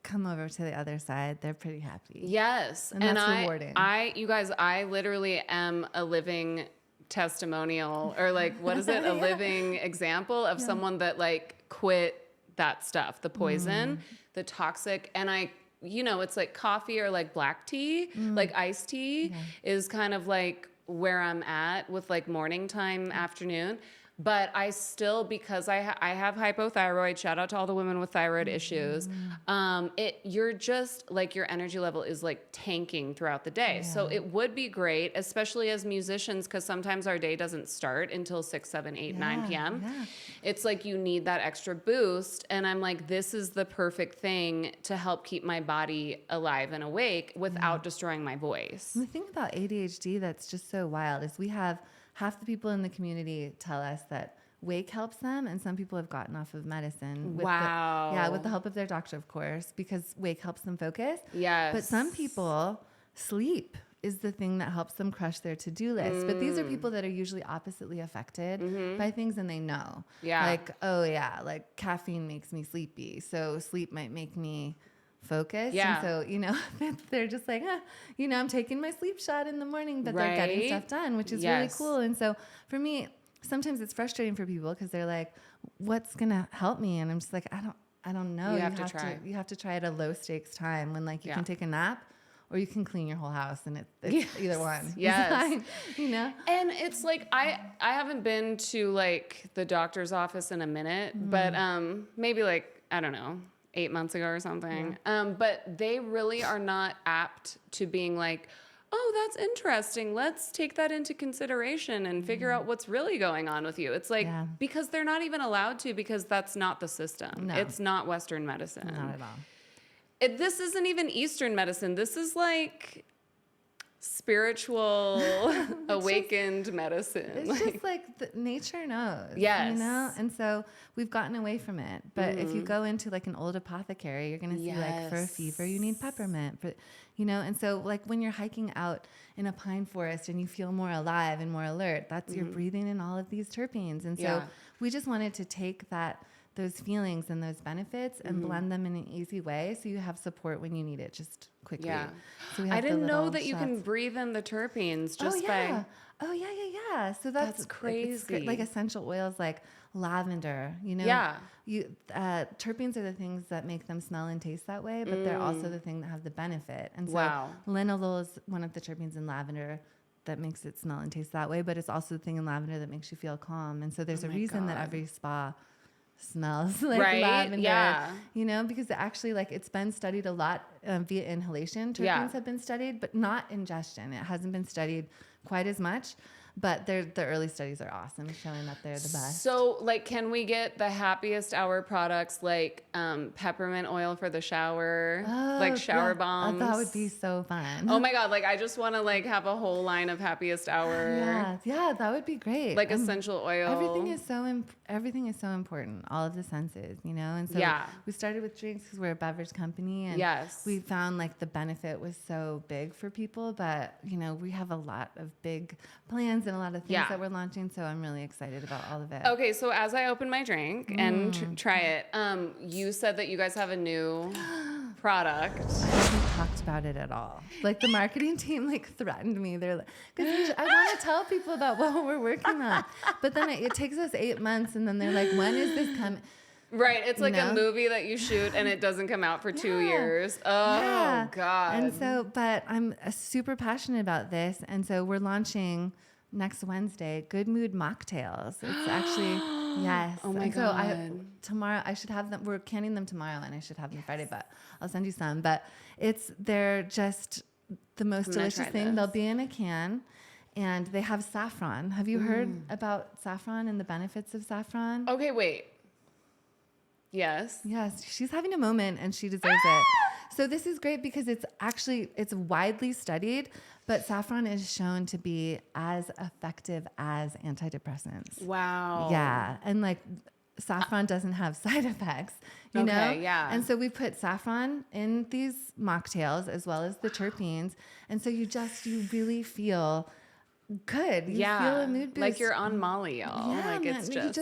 come over to the other side, they're pretty happy. Yes, and that's rewarding. You guys, I literally am a living testimonial, or like, what is it? A living example of someone that like quit that stuff, the poison, the toxic, and it's like coffee or like black tea, like iced tea is kind of like where I'm at with like morning time, afternoon. But I still, because I have hypothyroid, shout out to all the women with thyroid issues. You're just like, your energy level is like tanking throughout the day. So it would be great, especially as musicians, because sometimes our day doesn't start until 6, 7, 8, 9 p.m. Yeah. It's like you need that extra boost. And I'm like, this is the perfect thing to help keep my body alive and awake without destroying my voice. The thing about ADHD that's just so wild is we have half the people in the community tell us that wake helps them, and some people have gotten off of medicine. With with the help of their doctor, of course, because wake helps them focus. Yes. But some people, sleep is the thing that helps them crush their to-do list. But these are people that are usually oppositely affected by things, and they know. Yeah. Like, oh yeah, like caffeine makes me sleepy, so sleep might make me focus. Yeah. And so, you know, they're just like, you know, I'm taking my sleep shot in the morning, but they're getting stuff done, which is really cool. And so for me, sometimes it's frustrating for people because they're like, what's going to help me? And I'm just like, I don't know. You have to try. You have to try at a low stakes time when like you can take a nap or you can clean your whole house, and it's either one. Yes. Fine, you know? And it's like, I haven't been to like the doctor's office in a minute, but maybe like, I don't know, 8 months ago or something. But they really are not apt to being like, oh, that's interesting. Let's take that into consideration and figure out what's really going on with you. It's like, because they're not even allowed to, because that's not the system. No. It's not Western medicine. Not at all. This isn't even Eastern medicine. This is like spiritual, awakened medicine. It's just like nature knows. Yes. You know? And so we've gotten away from it. But if you go into like an old apothecary, you're going to see like for a fever, you need peppermint. But, you know, and so like when you're hiking out in a pine forest and you feel more alive and more alert, that's you're breathing in all of these terpenes. And so we just wanted to take those feelings and those benefits and blend them in an easy way so you have support when you need it just quickly. Yeah. So we have I didn't know that shots. you can breathe in the terpenes just by... Oh, yeah. So that's crazy. Like essential oils like lavender, you know? Yeah. Terpenes are the things that make them smell and taste that way, but they're also the thing that have the benefit. And so linalool is one of the terpenes in lavender that makes it smell and taste that way, but it's also the thing in lavender that makes you feel calm. And so there's a reason that every spa smells like lavender, you know, because it actually, like, it's been studied a lot via inhalation. Terpenes have been studied, but not ingestion. It hasn't been studied quite as much, but the early studies are awesome, showing that they're the best. So, like, can we get the Happiest Hour products, like peppermint oil for the shower, like shower bombs? That would be so fun. Oh my God, like, I just want to like have a whole line of Happiest Hour. Yeah, that would be great. Like essential oil. Everything is so important. All of the senses, you know. And so we started with drinks because we're a beverage company, and we found like the benefit was so big for people. But you know, we have a lot of big plans and a lot of things that we're launching. So I'm really excited about all of it. Okay, so as I open my drink and try it, you said that you guys have a new product. I haven't talked about it at all. Like the marketing team like threatened me. They're like, because I want to tell people about what we're working on, but then it takes us 8 months, and then they're like, when is this coming? Right, it's like a movie that you shoot and it doesn't come out for 2 years. Oh God. And so, but I'm super passionate about this, and so we're launching next Wednesday, Good Mood Mocktails. It's actually, yes. Oh my God. So tomorrow I should have them. We're canning them tomorrow, and I should have them Friday, but I'll send you some. But they're just the most delicious thing. They'll be in a can, and they have saffron. Have you heard about saffron and the benefits of saffron? Okay, wait. Yes. Yes, she's having a moment, and she deserves it. So this is great because it's widely studied, but saffron is shown to be as effective as antidepressants. Wow. Yeah. And like saffron doesn't have side effects, you know? Yeah. And so we put saffron in these mocktails as well as the terpenes. And so you really feel good. You feel a mood boost. Like you're on Molly, y'all. Yeah, like it's man,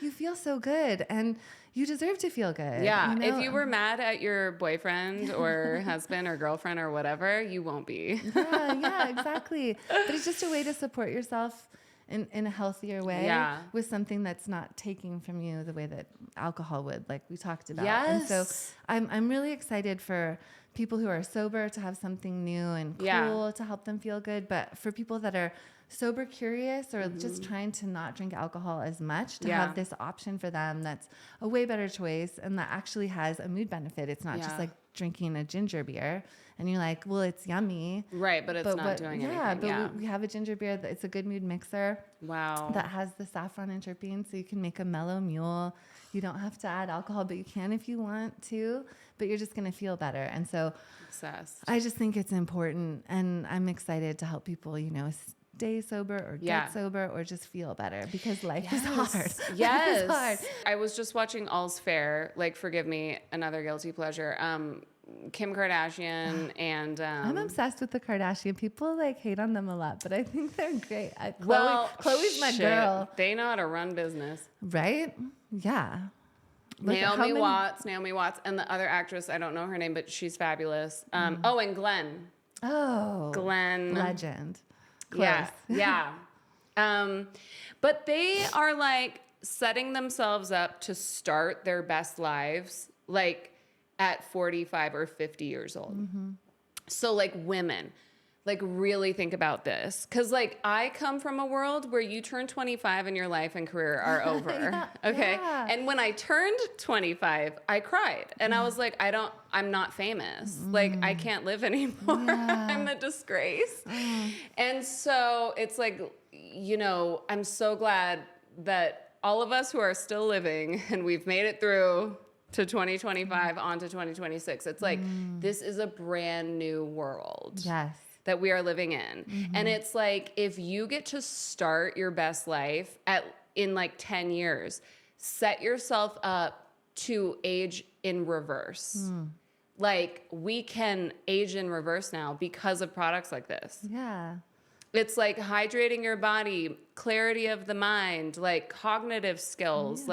you feel so good, and you deserve to feel good. Yeah. You know? If you were mad at your boyfriend or husband or girlfriend or whatever, you won't be. Yeah, exactly. But it's just a way to support yourself in a healthier way with something that's not taking from you the way that alcohol would, like we talked about. Yes. And so I'm really excited for people who are sober to have something new and cool to help them feel good. But for people that are sober curious or just trying to not drink alcohol as much, to Yeah. have this option for them that's a way better choice and that actually has a mood benefit. It's not just like drinking a ginger beer and you're like, well, it's yummy. Right, but it's not doing anything. Yeah, but we have a ginger beer that it's a good mood mixer. Wow. That has the saffron and terpenes, so you can make a mellow mule. You don't have to add alcohol, but you can if you want to, but you're just going to feel better. And so Obsessed. I just think it's important, and I'm excited to help people, stay sober or get sober or just feel better, because life is hard. Yes. Life is hard. I was just watching All's Fair, like, forgive me, another guilty pleasure. Kim Kardashian and I'm obsessed with the Kardashian. People hate on them a lot, but I think they're great. Chloe's my girl. They know how to run business. Right? Yeah. Naomi Watts, and the other actress, I don't know her name, but she's fabulous. And Glenn. Oh. Glenn. Legend. Close. Yeah. But they are setting themselves up to start their best lives at 45 or 50 years old. Mm-hmm. So women, really think about this. Cause I come from a world where you turn 25 and your life and career are over. Okay. Yeah. And when I turned 25, I cried and I was like, I'm not famous. I can't live anymore. Yeah. I'm a disgrace. And so it's I'm so glad that all of us who are still living and we've made it through to 2025 on to 2026. It's this is a brand new world. Yes. That we are living in. Mm-hmm. And it's if you get to start your best life in 10 years, set yourself up to age in reverse. We can age in reverse now because of products like this. Yeah. It's hydrating your body, clarity of the mind, cognitive skills,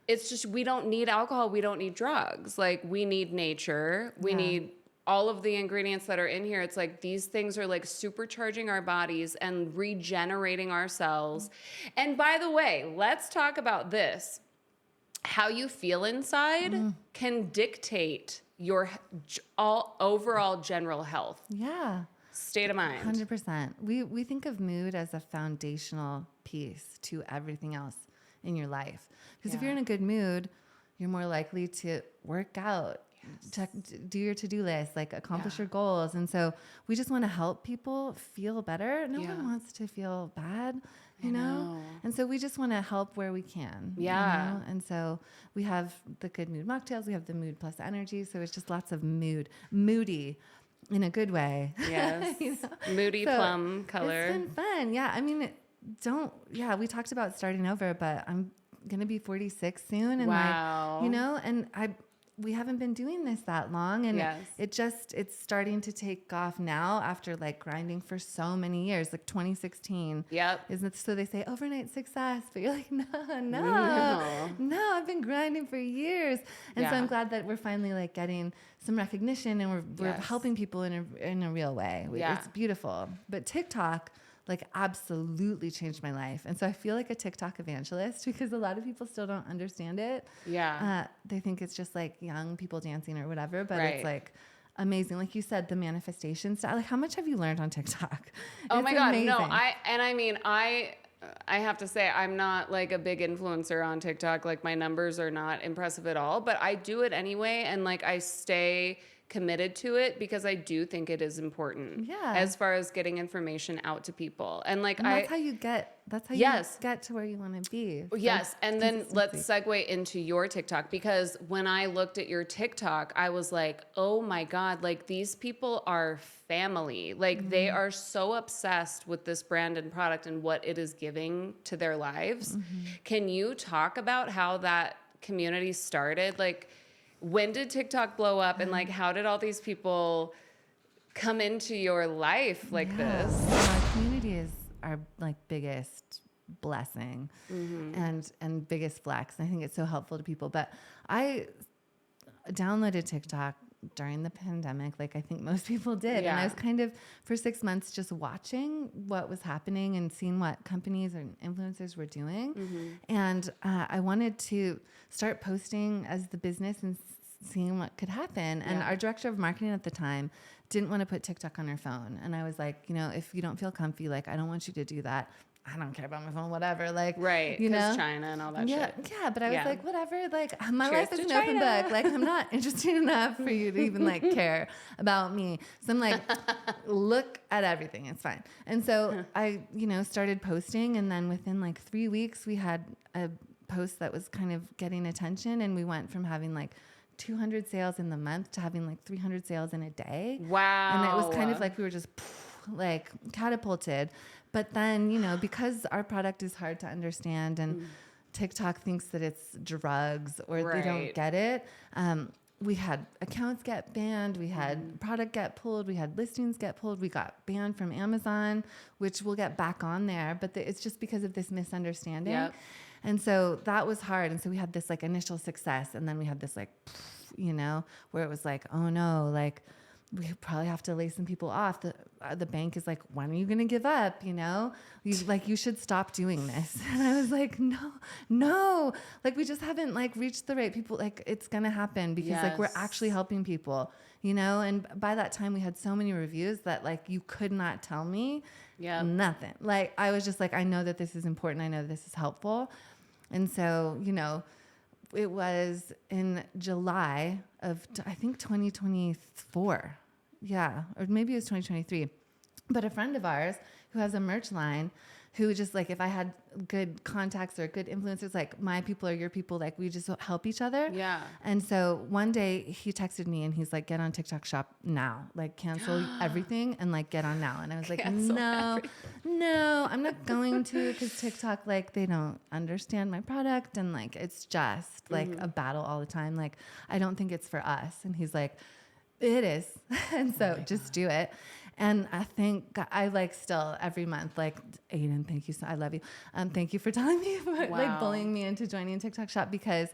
it's just, we don't need alcohol. We don't need drugs. We need nature. We need all of the ingredients that are in here. It's these things are supercharging our bodies and regenerating our cells. And by the way, let's talk about this. How you feel inside can dictate your overall general health. Yeah. State of mind. 100%. We think of mood as a foundational piece to everything else in your life. Because if you're in a good mood, you're more likely to work out, do your to-do list, accomplish your goals. And so we just want to help people feel better. No one wants to feel bad, you know? And so we just want to help where we can. Yeah. You know? And so we have the good mood mocktails. We have the mood plus energy. So it's just lots of moody in a good way. Yes. Moody plum color. It's been fun. Yeah. I mean, we talked about starting over, but I'm going to be 46 soon. And and we haven't been doing this that long. And it's starting to take off now after grinding for so many years, 2016. Yep. Isn't it? So they say overnight success, but you're no, I've been grinding for years. And so I'm glad that we're finally getting some recognition and we're helping people in a real way. It's beautiful. But TikTok absolutely changed my life. And so I feel like a TikTok evangelist because a lot of people still don't understand it. Yeah. They think it's just young people dancing or whatever, but it's amazing. Like you said, the manifestation style. How much have you learned on TikTok? Oh my God. Amazing. No, I have to say, I'm not a big influencer on TikTok. My numbers are not impressive at all, but I do it anyway. And I stay committed to it because I do think it is important as far as getting information out to people. And that's how you get to where you want to be. Yes. And then let's segue into your TikTok, because when I looked at your TikTok, I was oh my God, these people are family. They are so obsessed with this brand and product and what it is giving to their lives. Can you talk about how that community started? When did TikTok blow up, and how did all these people come into your life this? Our community is our biggest blessing and biggest flex. And I think it's so helpful to people. But I downloaded TikTok during the pandemic, I think most people did. And I was kind of for 6 months just watching what was happening and seeing what companies and influencers were doing. And I wanted to start posting as the business and seeing what could happen. And our director of marketing at the time didn't want to put TikTok on her phone. And I was like, you know, if you don't feel comfy, like, I don't want you to do that. I don't care about my phone, whatever. Like, right. You know, China and all that shit. Yeah. But I was like, whatever. Like, my Cheers life is to an open China. book. Like, I'm not interested enough for you to even like care about me. So I'm like, look at everything. It's fine. And so I, you know, started posting. And then within like 3 weeks, we had a post that was kind of getting attention. And we went from having like 200 sales in the month to having like 300 sales in a day. Wow. And it was kind of like we were just like catapulted. But then, you know, because our product is hard to understand and TikTok thinks that it's drugs or they don't get it, we had accounts get banned. We had product get pulled. We had listings get pulled. We got banned from Amazon, which we'll get back on there. But it's just because of this misunderstanding. Yep. And so that was hard. And so we had this like initial success. And then we had this like, you know, where it was like, oh no, like, we probably have to lay some people off. The bank is like, when are you going to give up? You know, you should stop doing this. And I was like, no, like we just haven't like reached the right people. Like it's going to happen because like we're actually helping people, you know? And by that time we had so many reviews that like, you could not tell me nothing. Like I was just like, I know that this is important. I know this is helpful. And so, you know, it was in July of, I think 2024. Yeah. Or maybe it was 2023. But a friend of ours who has a merch line who just like, if I had good contacts or good influencers, like my people or your people, like we just help each other. Yeah. And so one day he texted me and he's like, get on TikTok shop now, like cancel everything and like get on now. And I was like, no, I'm not going to, because TikTok, like they don't understand my product. And like, it's just like a battle all the time. Like, I don't think it's for us. And he's like, it is. And so just do it. And I think I like still every month, like Aiden, thank you. I love you. Thank you for telling me, like bullying me into joining TikTok shop, because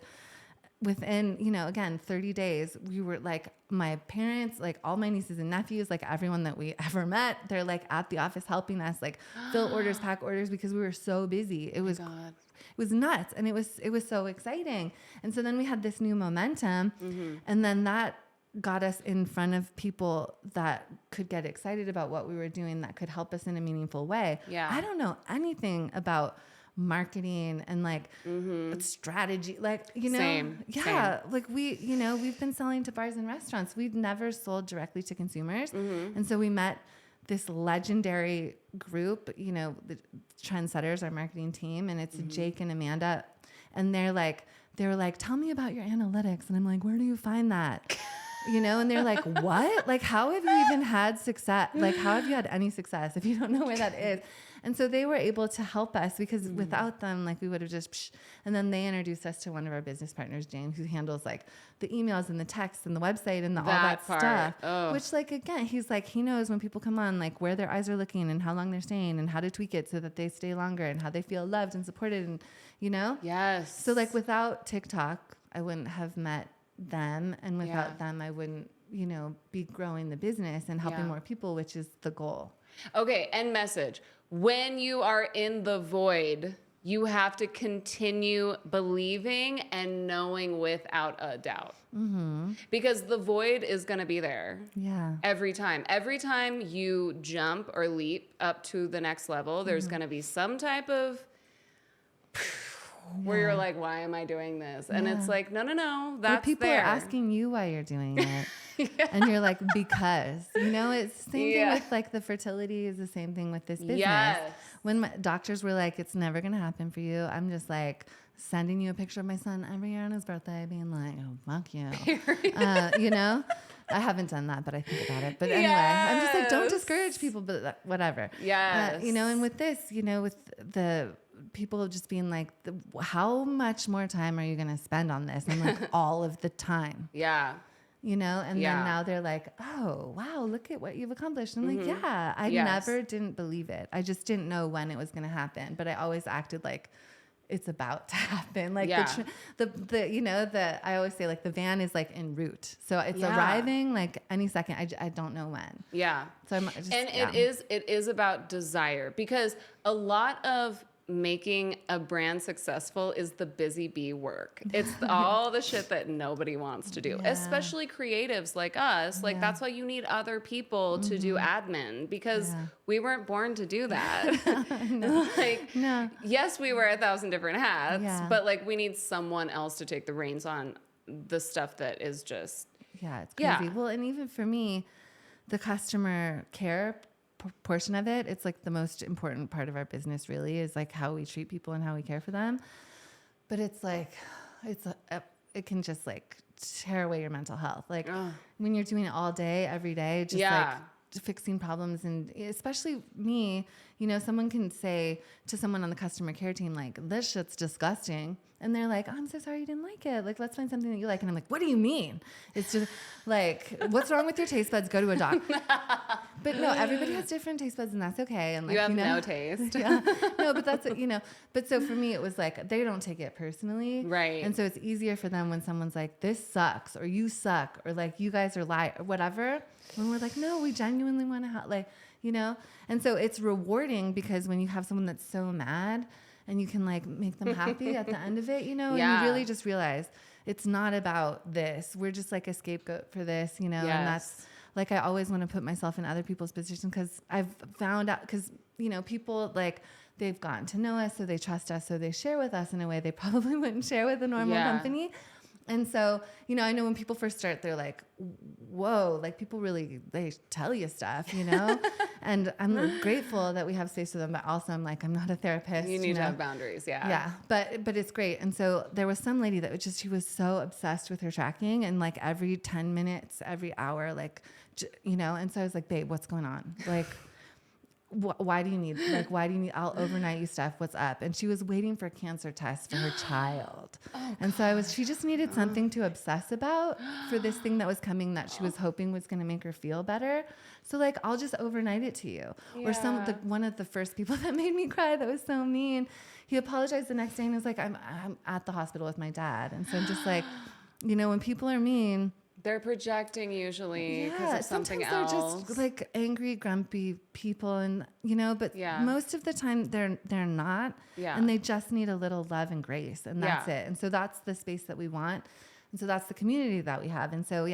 within, you know, again, 30 days, we were like my parents, like all my nieces and nephews, like everyone that we ever met, they're like at the office helping us like fill orders, pack orders, because we were so busy. It was nuts. And it was so exciting. And so then we had this new momentum and then that got us in front of people that could get excited about what we were doing, that could help us in a meaningful way. Yeah. I don't know anything about marketing and like strategy, like, you know, Same. Like we've been selling to bars and restaurants. We've never sold directly to consumers. And so we met this legendary group, you know, the Trendsetters, our marketing team, and it's Jake and Amanda. And they were like, tell me about your analytics. And I'm like, where do you find that? You know, and they're like, what? Like, how have you even had success? Like, how have you had any success if you don't know where that is? And so they were able to help us, because without them, like we would have just, and then they introduced us to one of our business partners, James, who handles like the emails and the texts and the website and all that stuff, which like, again, he's like, he knows when people come on, like where their eyes are looking and how long they're staying and how to tweak it so that they stay longer and how they feel loved and supported. And, you know? Yes. So like without TikTok, I wouldn't have met them, and without them I wouldn't, you know, be growing the business and helping more people, which is the goal. Okay, end message. When you are in the void, you have to continue believing and knowing without a doubt. Because the void is going to be there. Yeah. Every time you jump or leap up to the next level, there's going to be some type of where you're like, why am I doing this? And it's like, no, that's people are asking you why you're doing it. And you're like, because, you know, it's the same thing with like the fertility is the same thing with this business. Yes. When my doctors were like, it's never going to happen for you, I'm just like sending you a picture of my son every year on his birthday being like, oh, fuck you. You know, I haven't done that, but I think about it. But anyway, I'm just like, don't discourage people, but whatever. Yes. You know, and with this, you know, with the people just being like, how much more time are you going to spend on this? And like all of the time. Yeah. You know, and then now they're like, oh, wow, look at what you've accomplished. I'm like, I never didn't believe it. I just didn't know when it was going to happen. But I always acted like it's about to happen. Like I always say like the van is like en route. So it's arriving like any second. I don't know when. Yeah. So I'm just, it is about desire, because a lot of making a brand successful is the busy bee work. It's all the shit that nobody wants to do, especially creatives like us. Like that's why you need other people to do admin, because we weren't born to do that. Like, yes, we wear 1,000 different hats, but like we need someone else to take the reins on the stuff that is just, it's crazy. Well, and even for me, the customer care portion of it, it's like the most important part of our business really, is like how we treat people and how we care for them. But it's like, it can just like tear away your mental health. Like when you're doing it all day, every day, just like fixing problems. And especially me, you know, someone can say to someone on the customer care team, like, this shit's disgusting. And they're like, oh, I'm so sorry you didn't like it. Like, let's find something that you like. And I'm like, what do you mean? It's just like, what's wrong with your taste buds? Go to a doc. But no, everybody has different taste buds, and that's okay. And like, you have no taste. No, but that's, you know, but so for me, it was like, they don't take it personally. Right. And so it's easier for them when someone's like, this sucks, or you suck, or like, you guys are lying, or whatever. When we're like, no, we genuinely want to help, like, you know? And so it's rewarding, because when you have someone that's so mad, and you can like make them happy at the end of it, you know, and you really just realize it's not about this. We're just like a scapegoat for this, you know, and that's like, I always want to put myself in other people's position, because I've found out, because, you know, people like, they've gotten to know us, so they trust us, so they share with us in a way they probably wouldn't share with a normal company. And so, you know, I know when people first start, they're like, whoa, like people really, they tell you stuff, you know? And I'm grateful that we have space for them, but also I'm like, I'm not a therapist. You need to have boundaries. Yeah. But it's great. And so there was some lady that was just, she was so obsessed with her tracking, and like every 10 minutes, every hour, like, you know? And so I was like, babe, what's going on? Like, why do you need, I'll overnight you stuff. What's up? And she was waiting for a cancer test for her child. And so she just needed something to obsess about for this thing that was coming, that she was hoping was going to make her feel better. So like, I'll just overnight it to you. Or one of the first people that made me cry, that was so mean. He apologized the next day and was like, I'm at the hospital with my dad. And so I'm just like, you know, when people are mean, they're projecting usually because of something else. They're just like angry, grumpy people, and you know, but most of the time they're not, and they just need a little love and grace, and that's it. And so that's the space that we want, and so that's the community that we have. And so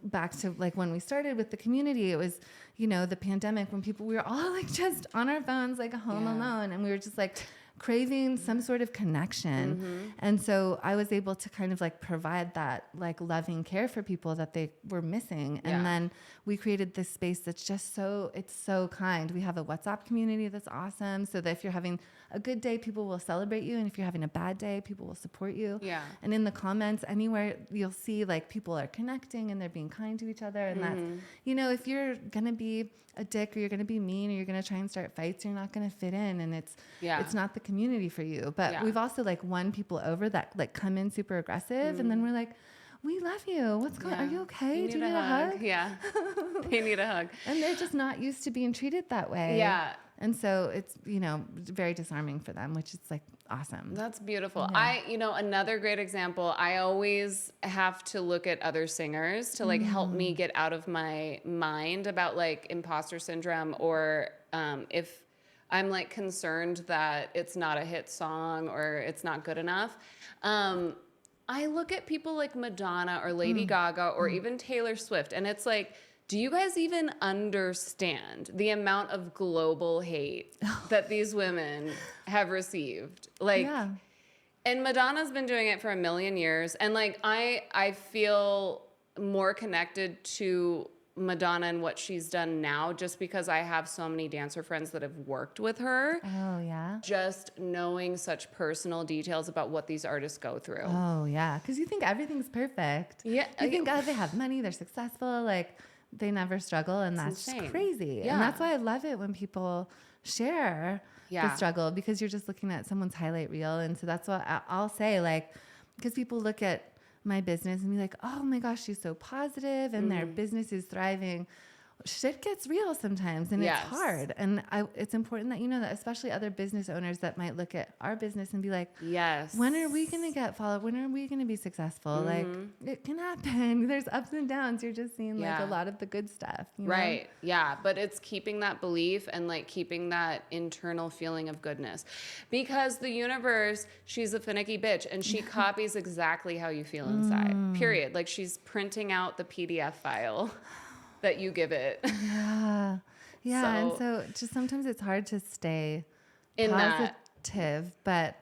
back to like when we started with the community, it was, you know, the pandemic, when we were all like just on our phones, like home alone, and we were just like craving some sort of connection. And so I was able to kind of like provide that like loving care for people that they were missing. And then we created this space that's just it's so kind. We have a WhatsApp community that's awesome, so that if you're having a good day, people will celebrate you. And if you're having a bad day, people will support you. And in the comments, anywhere, you'll see like people are connecting and they're being kind to each other. And that's, you know, if you're going to be a dick, or you're going to be mean, or you're going to try and start fights, you're not going to fit in, and it's not the community for you. But we've also like won people over that like come in super aggressive, and then we're like, we love you. What's going on? Are you okay? Do you need a hug? Yeah. They need a hug. And they're just not used to being treated that way. Yeah. And so it's, you know, very disarming for them, which is like awesome. That's beautiful. You know, another great example, I always have to look at other singers to like help me get out of my mind about like imposter syndrome, or if I'm like concerned that it's not a hit song or it's not good enough. I look at people like Madonna or Lady Gaga or even Taylor Swift, and it's like, do you guys even understand the amount of global hate that these women have received? Like, and Madonna's been doing it for a million years. And like, I feel more connected to Madonna and what she's done now, just because I have so many dancer friends that have worked with her. Oh, yeah. Just knowing such personal details about what these artists go through. Oh, yeah. Because you think everything's perfect. Yeah. You think, oh, they have money, they're successful, like they never struggle, and that's crazy. Yeah. And that's why I love it when people share the struggle, because you're just looking at someone's highlight reel. And so that's what I'll say, like, because people look at my business and be like, oh my gosh, she's so positive and their business is thriving. shit gets real sometimes, and Yes. it's hard. And it's important that you know that, especially other business owners that might look at our business and be like, yes, when are we going to get followed? When are we going to be successful? Like, it can happen. There's ups and downs. You're just seeing like a lot of the good stuff. You know? Right. Yeah. But it's keeping that belief and like keeping that internal feeling of goodness, because the universe, she's a finicky bitch and she copies exactly how you feel inside, period. Like she's printing out the PDF file that you give it. Yeah. Yeah. And so just sometimes it's hard to stay In that. positive, but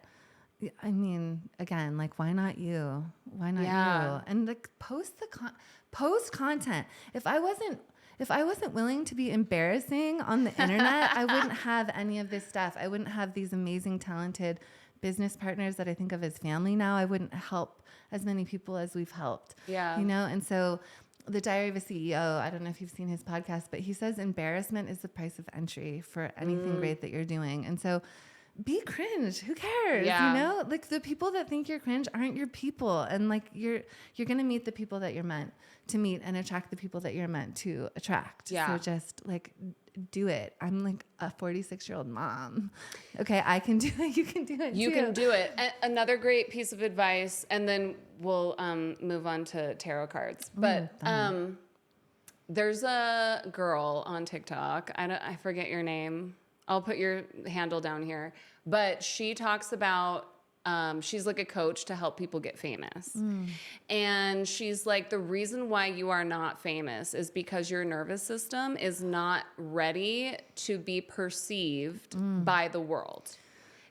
I mean, again, like, why not you? Why not you? And like post content. If I wasn't willing to be embarrassing on the internet, I wouldn't have any of this stuff. I wouldn't have these amazing, talented business partners that I think of as family now. I wouldn't help as many people as we've helped. Yeah. You know? And so the Diary of a CEO, I don't know if you've seen his podcast, but he says embarrassment is the price of entry for anything great that you're doing. And so be cringe. Who cares? Yeah. You know, like the people that think you're cringe aren't your people. And like you're going to meet the people that you're meant to meet and attract the people that you're meant to attract. Yeah. So just like do it. I'm like a 46-year-old mom. Okay. I can do it. You can do it. You too. can do it. Another great piece of advice, and then we'll move on to tarot cards. But there's a girl on TikTok. I forget your name. I'll put your handle down here. But she talks about, she's like a coach to help people get famous. And she's like, the reason why you are not famous is because your nervous system is not ready to be perceived by the world.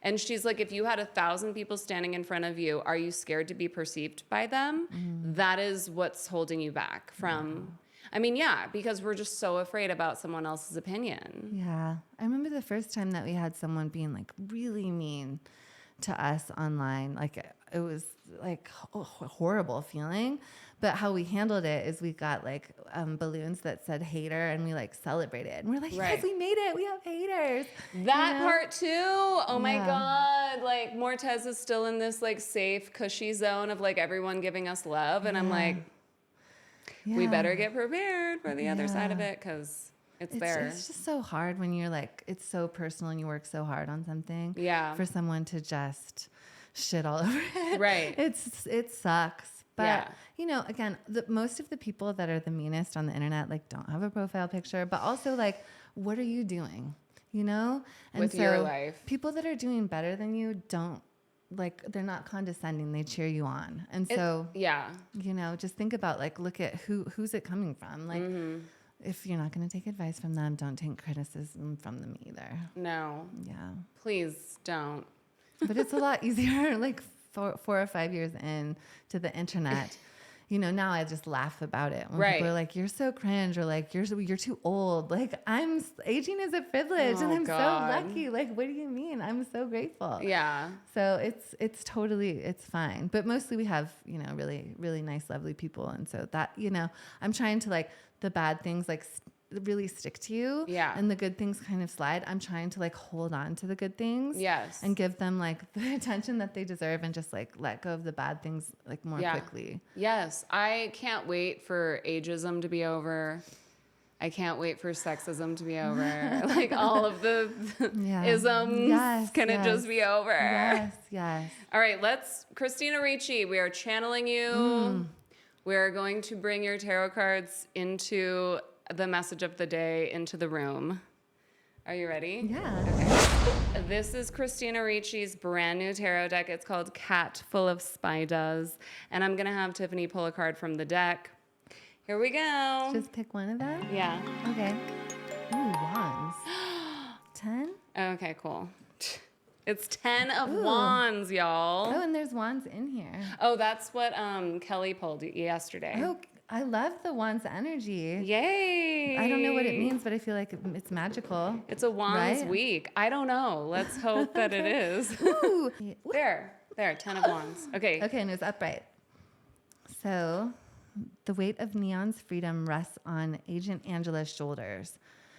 And she's like, if you had 1,000 people standing in front of you, are you scared to be perceived by them? That is what's holding you back from... I mean, yeah, because we're just so afraid about someone else's opinion. Yeah. I remember the first time that we had someone being like really mean to us online. Like it was like a horrible feeling. But how we handled it is we got like balloons that said hater and we like celebrated. And we're like, yes, we made it. We have haters. That part too. Oh my God. Like MORTEZ is still in this like safe, cushy zone of like everyone giving us love. And I'm like, we better get prepared for the other side of it because it's there. It's just so hard when you're like, it's so personal and you work so hard on something. Yeah. For someone to just shit all over it. Right. It sucks. But, you know, again, most of the people that are the meanest on the internet, like don't have a profile picture, but also like, what are you doing? You know? And with your life. People that are doing better than you don't, like, they're not condescending. They cheer you on. And so, you know, just think about like, look at who's it coming from? Like, if you're not going to take advice from them, don't take criticism from them either. No. Yeah. Please don't. But it's a lot easier, like 4 or 5 years in to the internet. You know, now I just laugh about it. When people are like, you're so cringe, or like, you're too old. Like, aging is a privilege and I'm so lucky. Like, what do you mean? I'm so grateful. Yeah. So it's fine. But mostly we have, you know, really, really nice, lovely people. And so that, you know, I'm trying to like the bad things, like really stick to you. Yeah. And the good things kind of slide. I'm trying to like hold on to the good things. Yes. And give them like the attention that they deserve and just like let go of the bad things like more quickly. Yes. I can't wait for ageism to be over. I can't wait for sexism to be over. Like all of the isms can it just be over? Yes. Yes. All right. Christina Ricci, we are channeling you. We are going to bring your tarot cards into the message of the day into the room. Are you ready? Yeah. Okay. This is Christina Ricci's brand new tarot deck. It's called Cat Full of Spiders. And I'm going to have Tiffany pull a card from the deck. Here we go. Just pick one of them? Yeah. Okay. Ooh, wands. 10? Okay, cool. It's 10 of wands, y'all. Oh, and there's wands in here. Oh, that's what Kelly pulled yesterday. Oh, I love the wands energy. Yay! I don't know what it means, but I feel like it's magical. It's a wands week. I don't know. Let's hope that it is. Ooh. There, 10 of wands. Okay. Okay, and it was upright. So, the weight of Neon's freedom rests on Agent Angela's shoulders.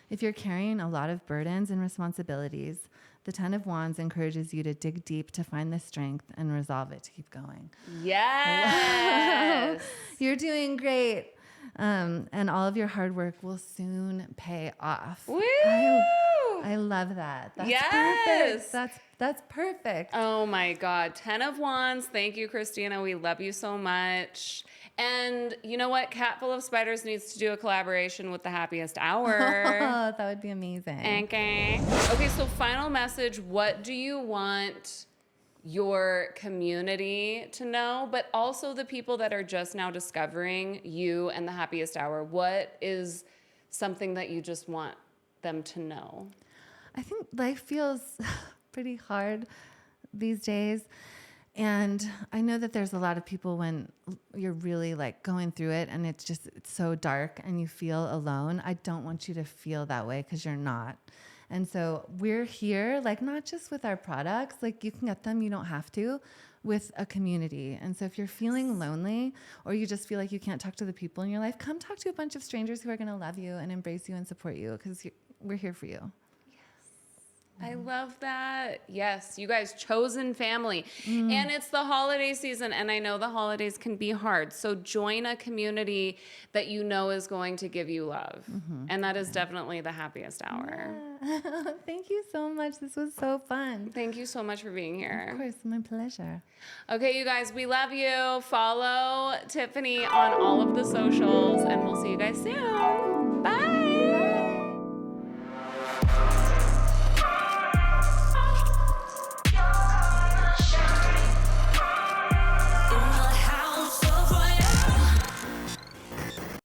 If you're carrying a lot of burdens and responsibilities, the 10 of Wands encourages you to dig deep to find the strength and resolve it to keep going. Yes. Wow. You're doing great. And all of your hard work will soon pay off. Woo! I love that. That's Yes. perfect. That's perfect. Oh my God. 10 of Wands. Thank you, Christina. We love you so much. And you know what? Cat Full of Spiders needs to do a collaboration with the Happiest Hour. Oh, that would be amazing. Okay. Okay, so final message. What do you want your community to know, but also the people that are just now discovering you and the Happiest Hour? What is something that you just want them to know? I think life feels pretty hard these days. And I know that there's a lot of people when you're really like going through it and it's so dark and you feel alone. I don't want you to feel that way because you're not. And so we're here, like not just with our products, like you can get them, you don't have to, with a community. And so if you're feeling lonely or you just feel like you can't talk to the people in your life, come talk to a bunch of strangers who are going to love you and embrace you and support you because we're here for you. I love that. Yes, you guys, chosen family. And it's the holiday season, and I know the holidays can be hard. So join a community that you know is going to give you love. And that is definitely the Happiest Hour. Yeah. Thank you so much. This was so fun. Thank you so much for being here. Of course, my pleasure. Okay, you guys, we love you. Follow Tiffany on all of the socials, and we'll see you guys soon.